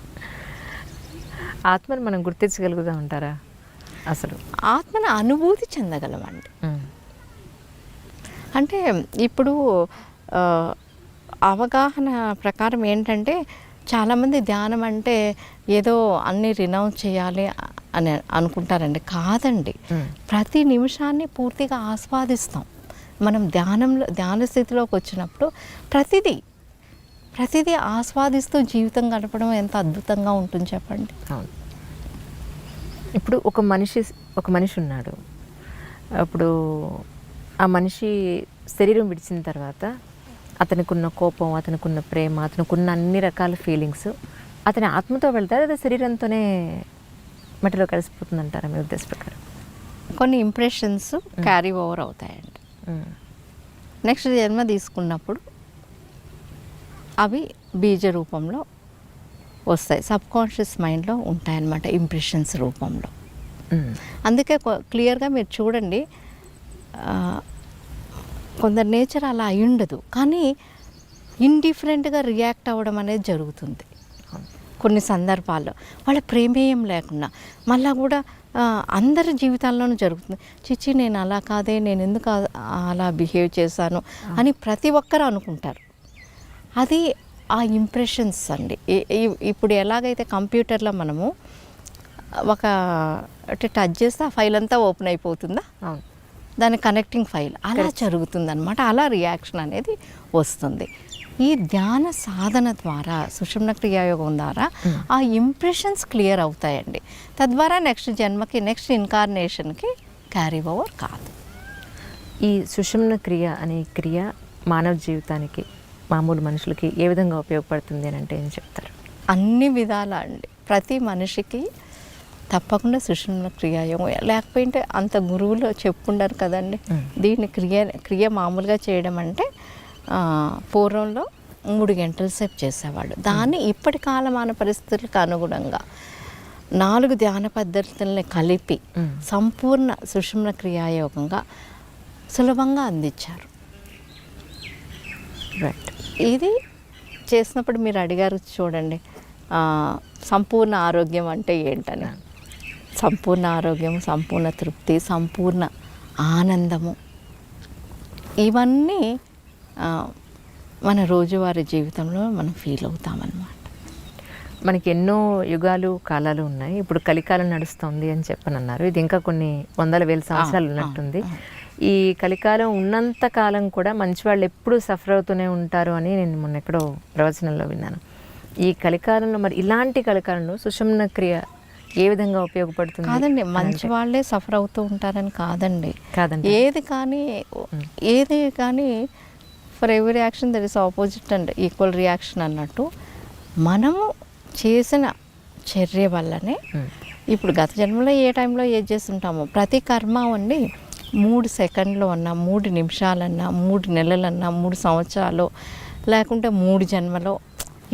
[SPEAKER 1] ఆత్మను మనం గుర్తించగలుగుతా ఉంటారా? అసలు
[SPEAKER 2] ఆత్మను అనుభూతి చెందగలమండి. అంటే ఇప్పుడు అవగాహన ప్రకారం ఏంటంటే చాలామంది ధ్యానం అంటే ఏదో అన్నీ రినౌన్స్ చేయాలి అని అనుకుంటారండి. కాదండి, ప్రతి నిమిషాన్ని పూర్తిగా ఆస్వాదిస్తాం. మనం ధ్యాన స్థితిలోకి వచ్చినప్పుడు ప్రతిదీ ఆస్వాదిస్తూ జీవితం గడపడం ఎంత అద్భుతంగా ఉంటుంది చెప్పండి.
[SPEAKER 1] అవును. ఇప్పుడు ఒక మనిషి ఉన్నాడు. అప్పుడు ఆ మనిషి శరీరం విడిచిన తర్వాత అతనికి ఉన్న కోపం, అతనికి ఉన్న ప్రేమ, అతనికి ఉన్న అన్ని రకాల ఫీలింగ్స్ అతని ఆత్మతో వెళ్తారు, అదే శరీరంతోనే మట్టిలో కలిసిపోతుంది అంటారా మీ ఉద్దేశ ప్రకారం?
[SPEAKER 2] కొన్ని ఇంప్రెషన్స్ క్యారీ ఓవర్ అవుతాయండి. నెక్స్ట్ జన్మ తీసుకున్నప్పుడు అవి బీజ రూపంలో వస్తాయి, సబ్కాన్షియస్ మైండ్లో ఉంటాయన్నమాట, ఇంప్రెషన్స్ రూపంలో. అందుకే క్లియర్గా మీరు చూడండి, కొందరు నేచర్ అలా అయి ఉండదు, కానీ ఇండిఫరెంట్గా రియాక్ట్ అవ్వడం అనేది జరుగుతుంది కొన్ని సందర్భాల్లో. వాళ్ళ ప్రేమేయం లేకుండా మళ్ళా కూడా అందరి జీవితాల్లోనూ జరుగుతుంది. చిచ్చి నేను అలా కాదే, నేను ఎందుకు అలా బిహేవ్ చేశాను అని ప్రతి ఒక్కరు అనుకుంటారు. అది ఆ ఇంప్రెషన్స్ అండి. ఇప్పుడు ఎలాగైతే కంప్యూటర్లో మనము టచ్ చేస్తే ఆ ఫైల్ అంతా ఓపెన్ అయిపోతుందా, దాని కనెక్టింగ్ ఫైల్ అలా జరుగుతుందన్నమాట. అలా రియాక్షన్ అనేది వస్తుంది. ఈ ధ్యాన సాధన ద్వారా, సుషుమ్న క్రియాయోగం ద్వారా ఆ ఇంప్రెషన్స్ క్లియర్ అవుతాయండి. తద్వారా నెక్స్ట్ జన్మకి, నెక్స్ట్ ఇన్కార్నేషన్కి క్యారీ ఓవర్ కాదు.
[SPEAKER 1] ఈ సుషుమ్న క్రియ అనే క్రియ మానవ జీవితానికి, మామూలు మనుషులకి ఏ విధంగా ఉపయోగపడుతుంది అని అంటే ఏం చెప్తారు?
[SPEAKER 2] అన్ని విధాల అండి. ప్రతి మనిషికి తప్పకుండా సుషుమ్న క్రియాయోగం, లేకపోతే అంత గురువులు చెప్పుండరు కదండి. దీన్ని క్రియ మామూలుగా చేయడం అంటే పూర్వంలో 3 గంటల సేపు చేసేవాడు. దాన్ని ఇప్పటి కాలమాన పరిస్థితులకు అనుగుణంగా 4 ధ్యాన పద్ధతుల్ని కలిపి సంపూర్ణ సుషుమ్న క్రియాయోగంగా సులభంగా అందించారు.
[SPEAKER 1] రైట్.
[SPEAKER 2] ఇది చేసినప్పుడు మీరు అడిగారు చూడండి, సంపూర్ణ ఆరోగ్యం అంటే ఏంటని. సంపూర్ణ ఆరోగ్యం, సంపూర్ణ తృప్తి, సంపూర్ణ ఆనందము, ఇవన్నీ మన రోజువారీ జీవితంలో మనం ఫీల్ అవుతామన్నమాట.
[SPEAKER 1] మనకి ఎన్నో యుగాలు, కాలాలు ఉన్నాయి. ఇప్పుడు కలికాలం నడుస్తుంది అని చెప్పనన్నారు. ఇది ఇంకా కొన్ని వందల వేల సంవత్సరాలు ఉన్నట్టుంది. ఈ కలికాలం ఉన్నంత కాలం కూడా మంచి వాళ్ళు ఎప్పుడూ సఫర్ అవుతూనే ఉంటారు అని నేను మొన్న ఎక్కడో ప్రవచనంలో విన్నాను. ఈ కలికాలంలో, మరి ఇలాంటి కలికాలంలో సుషుమ్న క్రియ ఏ విధంగా ఉపయోగపడుతుంది?
[SPEAKER 2] కాదండి, మంచి వాళ్ళే సఫర్ అవుతూ ఉంటారని కాదండి. ఏది కానీ for every action there is opposite and equal reaction అన్నట్టు, మనము చేసిన చర్య వల్లనే ఇప్పుడు గత జన్మలో ఏ టైంలో ఏది చేస్తుంటామో ప్రతి కర్మ అండి 3 సెకండ్లు అన్నా, 3 నిమిషాలన్నా, 3 నెలలన్నా, 3 సంవత్సరాలు, లేకుంటే 3 జన్మలో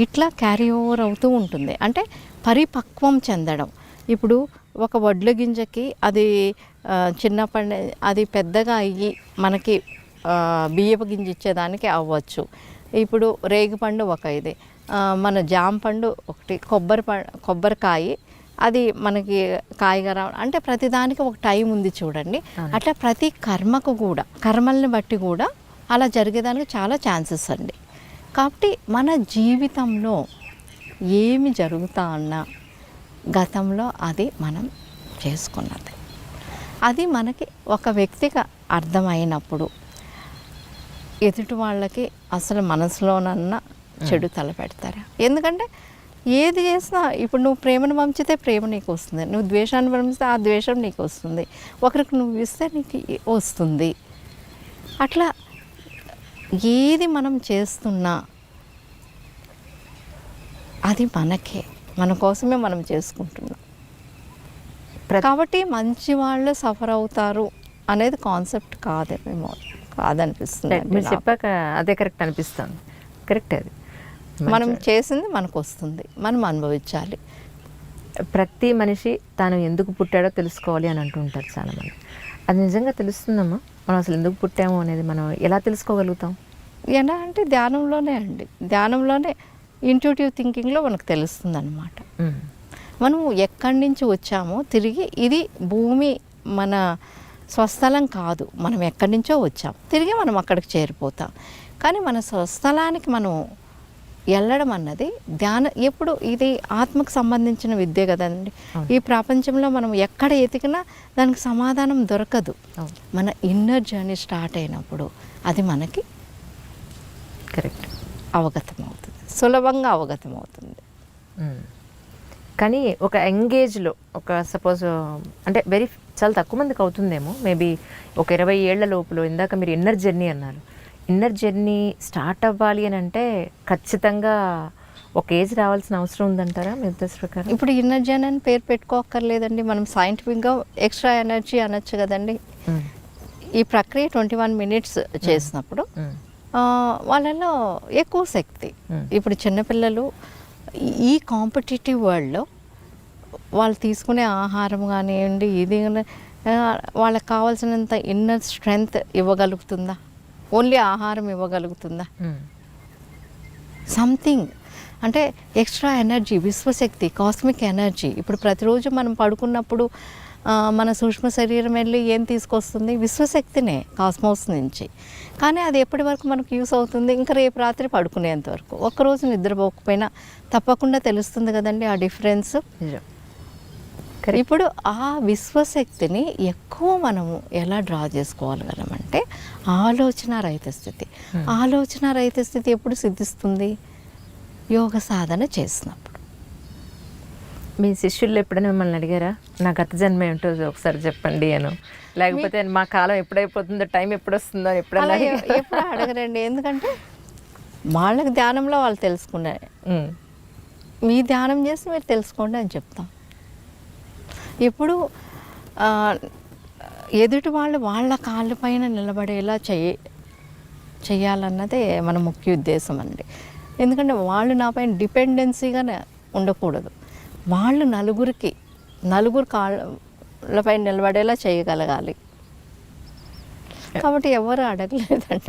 [SPEAKER 2] ఇట్లా క్యారీ ఓవర్ అవుతూ ఉంటుంది. అంటే పరిపక్వం చెందడం. ఇప్పుడు ఒక వడ్ల గింజకి అది చిన్నప్పటి అది పెద్దగా అయ్యి మనకి బియ్యపు గింజ ఇచ్చేదానికి అవ్వచ్చు. ఇప్పుడు రేగిపండు ఒక ఇది, మన జామ పండు ఒకటి, కొబ్బరికాయ అది మనకి కాయగా రావడం, అంటే ప్రతిదానికి ఒక టైం ఉంది చూడండి. అట్లా ప్రతి కర్మకు కూడా, కర్మల్ని బట్టి కూడా అలా జరిగేదానికి చాలా ఛాన్సెస్ అండి. కాబట్టి మన జీవితంలో ఏమి జరుగుతా అన్నా గతంలో అది మనం చేసుకున్నది, అది మనకి ఒక వ్యక్తిగా అర్థమైనప్పుడు ఎదుటి వాళ్ళకి అసలు మనసులోనన్నా చెడు తలపెడతారా? ఎందుకంటే ఏది చేసినా, ఇప్పుడు నువ్వు ప్రేమను పంచితే ప్రేమ నీకు వస్తుంది, నువ్వు ద్వేషాన్ని పంపిస్తే ఆ ద్వేషం నీకు వస్తుంది, ఒకరికి నువ్వు ఇస్తే నీకు వస్తుంది. అట్లా ఏది మనం చేస్తున్నా అది మనకే, మన కోసమే మనం చేసుకుంటున్నాం. కాబట్టి మంచి వాళ్ళు సఫర్ అవుతారు అనేది కాన్సెప్ట్ కాదనిపిస్తుంది.
[SPEAKER 1] మీరు చెప్పాక అదే కరెక్ట్ అనిపిస్తుంది. కరెక్ట్. అది
[SPEAKER 2] మనం చేసింది మనకు వస్తుంది, మనం అనుభవించాలి.
[SPEAKER 1] ప్రతి మనిషి తాను ఎందుకు పుట్టాడో తెలుసుకోవాలి అని అంటుంటారు చాలామంది. అది నిజంగా తెలుస్తుందమ్మా? మనం అసలు ఎందుకు పుట్టాము అనేది మనం ఎలా తెలుసుకోగలుగుతాం?
[SPEAKER 2] ఎలా అంటే ధ్యానంలోనే అండి. ధ్యానంలోనే ఇంట్యూటివ్ థింకింగ్లో మనకు తెలుస్తుంది అన్నమాట. మనం ఎక్కడి నుంచి వచ్చామో తిరిగి ఇది భూమి మన స్వస్థలం కాదు, మనం ఎక్కడి నుంచో వచ్చాం, తిరిగి మనం అక్కడికి చేరిపోతాం. కానీ మన స్వస్థలానికి మనం వెళ్ళడం అన్నది ఎప్పుడు ఇది ఆత్మకు సంబంధించిన విద్య కదండి. ఈ ప్రపంచంలో మనం ఎక్కడ ఎతికినా దానికి సమాధానం దొరకదు. మన ఇన్నర్ జర్నీ స్టార్ట్ అయినప్పుడు అది మనకి
[SPEAKER 1] కరెక్ట్
[SPEAKER 2] అవగతం అవుతుంది, సులభంగా అవగతం అవుతుంది.
[SPEAKER 1] కానీ ఒక ఎంగేజ్లో ఒక సపోజ్ అంటే చాలా తక్కువ మందికి అవుతుందేమో, మేబీ ఒక 20 ఏళ్ల లోపల. ఇందాక మీరు ఇన్నర్ జర్నీ అన్నారు. ఇన్నర్ జర్నీ స్టార్ట్ అవ్వాలి అని అంటే ఖచ్చితంగా ఒక ఏజ్ రావాల్సిన అవసరం ఉందంటారా మీ ఉద్దేశ ప్రకారం?
[SPEAKER 2] ఇప్పుడు ఇన్నర్ జర్నీ అని పేరు పెట్టుకోక్కర్లేదండి, మనం సైంటిఫిక్గా ఎక్స్ట్రా ఎనర్జీ అనొచ్చు కదండి. ఈ ప్రక్రియ 21 మినిట్స్ చేసినప్పుడు వాళ్ళలో ఎక్కువ శక్తి. ఇప్పుడు చిన్నపిల్లలు ఈ కాంపిటేటివ్ వరల్డ్లో వాళ్ళు తీసుకునే ఆహారం కానివ్వండి, ఇది వాళ్ళకి కావాల్సినంత ఇన్నర్ స్ట్రెంగ్త్ ఇవ్వగలుగుతుందా? ఓన్లీ ఆహారం ఇవ్వగలుగుతుందా? సంథింగ్ అంటే ఎక్స్ట్రా ఎనర్జీ, విశ్వశక్తి, కాస్మిక్ ఎనర్జీ. ఇప్పుడు ప్రతిరోజు మనం పడుకున్నప్పుడు మన సూక్ష్మ శరీరం వెళ్ళి ఏం తీసుకొస్తుంది? విశ్వశక్తినే, కాస్మోస్ నుంచి. కానీ అది ఎప్పటి వరకు మనకు యూస్ అవుతుంది? ఇంకా రేపు రాత్రి పడుకునేంత వరకు. ఒక్కరోజు నిద్రపోకపోయినా తప్పకుండా తెలుస్తుంది కదండి ఆ డిఫరెన్స్. ఇప్పుడు ఆ విశ్వశక్తిని ఎక్కువ మనము ఎలా డ్రా చేసుకోగలమంటే ఆలోచన రహిత స్థితి. ఆలోచన రహిత స్థితి ఎప్పుడు సిద్ధిస్తుంది? యోగ సాధన చేసినప్పుడు.
[SPEAKER 1] మీ శిష్యులు ఎప్పుడైనా మిమ్మల్ని అడిగారా నా గత జన్మ ఏమిటో ఒకసారి చెప్పండి అని? లేకపోతే మా కాలం ఎప్పుడైపోతుందో, టైం ఎప్పుడు వస్తుందో అని ఎప్పుడన్నా?
[SPEAKER 2] ఎప్పుడు అడగరండి, ఎందుకంటే వాళ్ళకి ధ్యానంలో వాళ్ళు తెలుసుకున్నారు. మీ ధ్యానం చేసి మీరు తెలుసుకోండి అని చెప్తాం. ఎప్పుడు ఎదుటి వాళ్ళు వాళ్ళ కాళ్ళపైన నిలబడేలా చేయాలన్నదే మన ముఖ్య ఉద్దేశం అండి. ఎందుకంటే వాళ్ళు నాపైన డిపెండెన్సీగా ఉండకూడదు. వాళ్ళు నలుగురు కాళ్ళపైన నిలబడేలా చేయగలగాలి. కాబట్టి ఎవరు అడగలేదండి.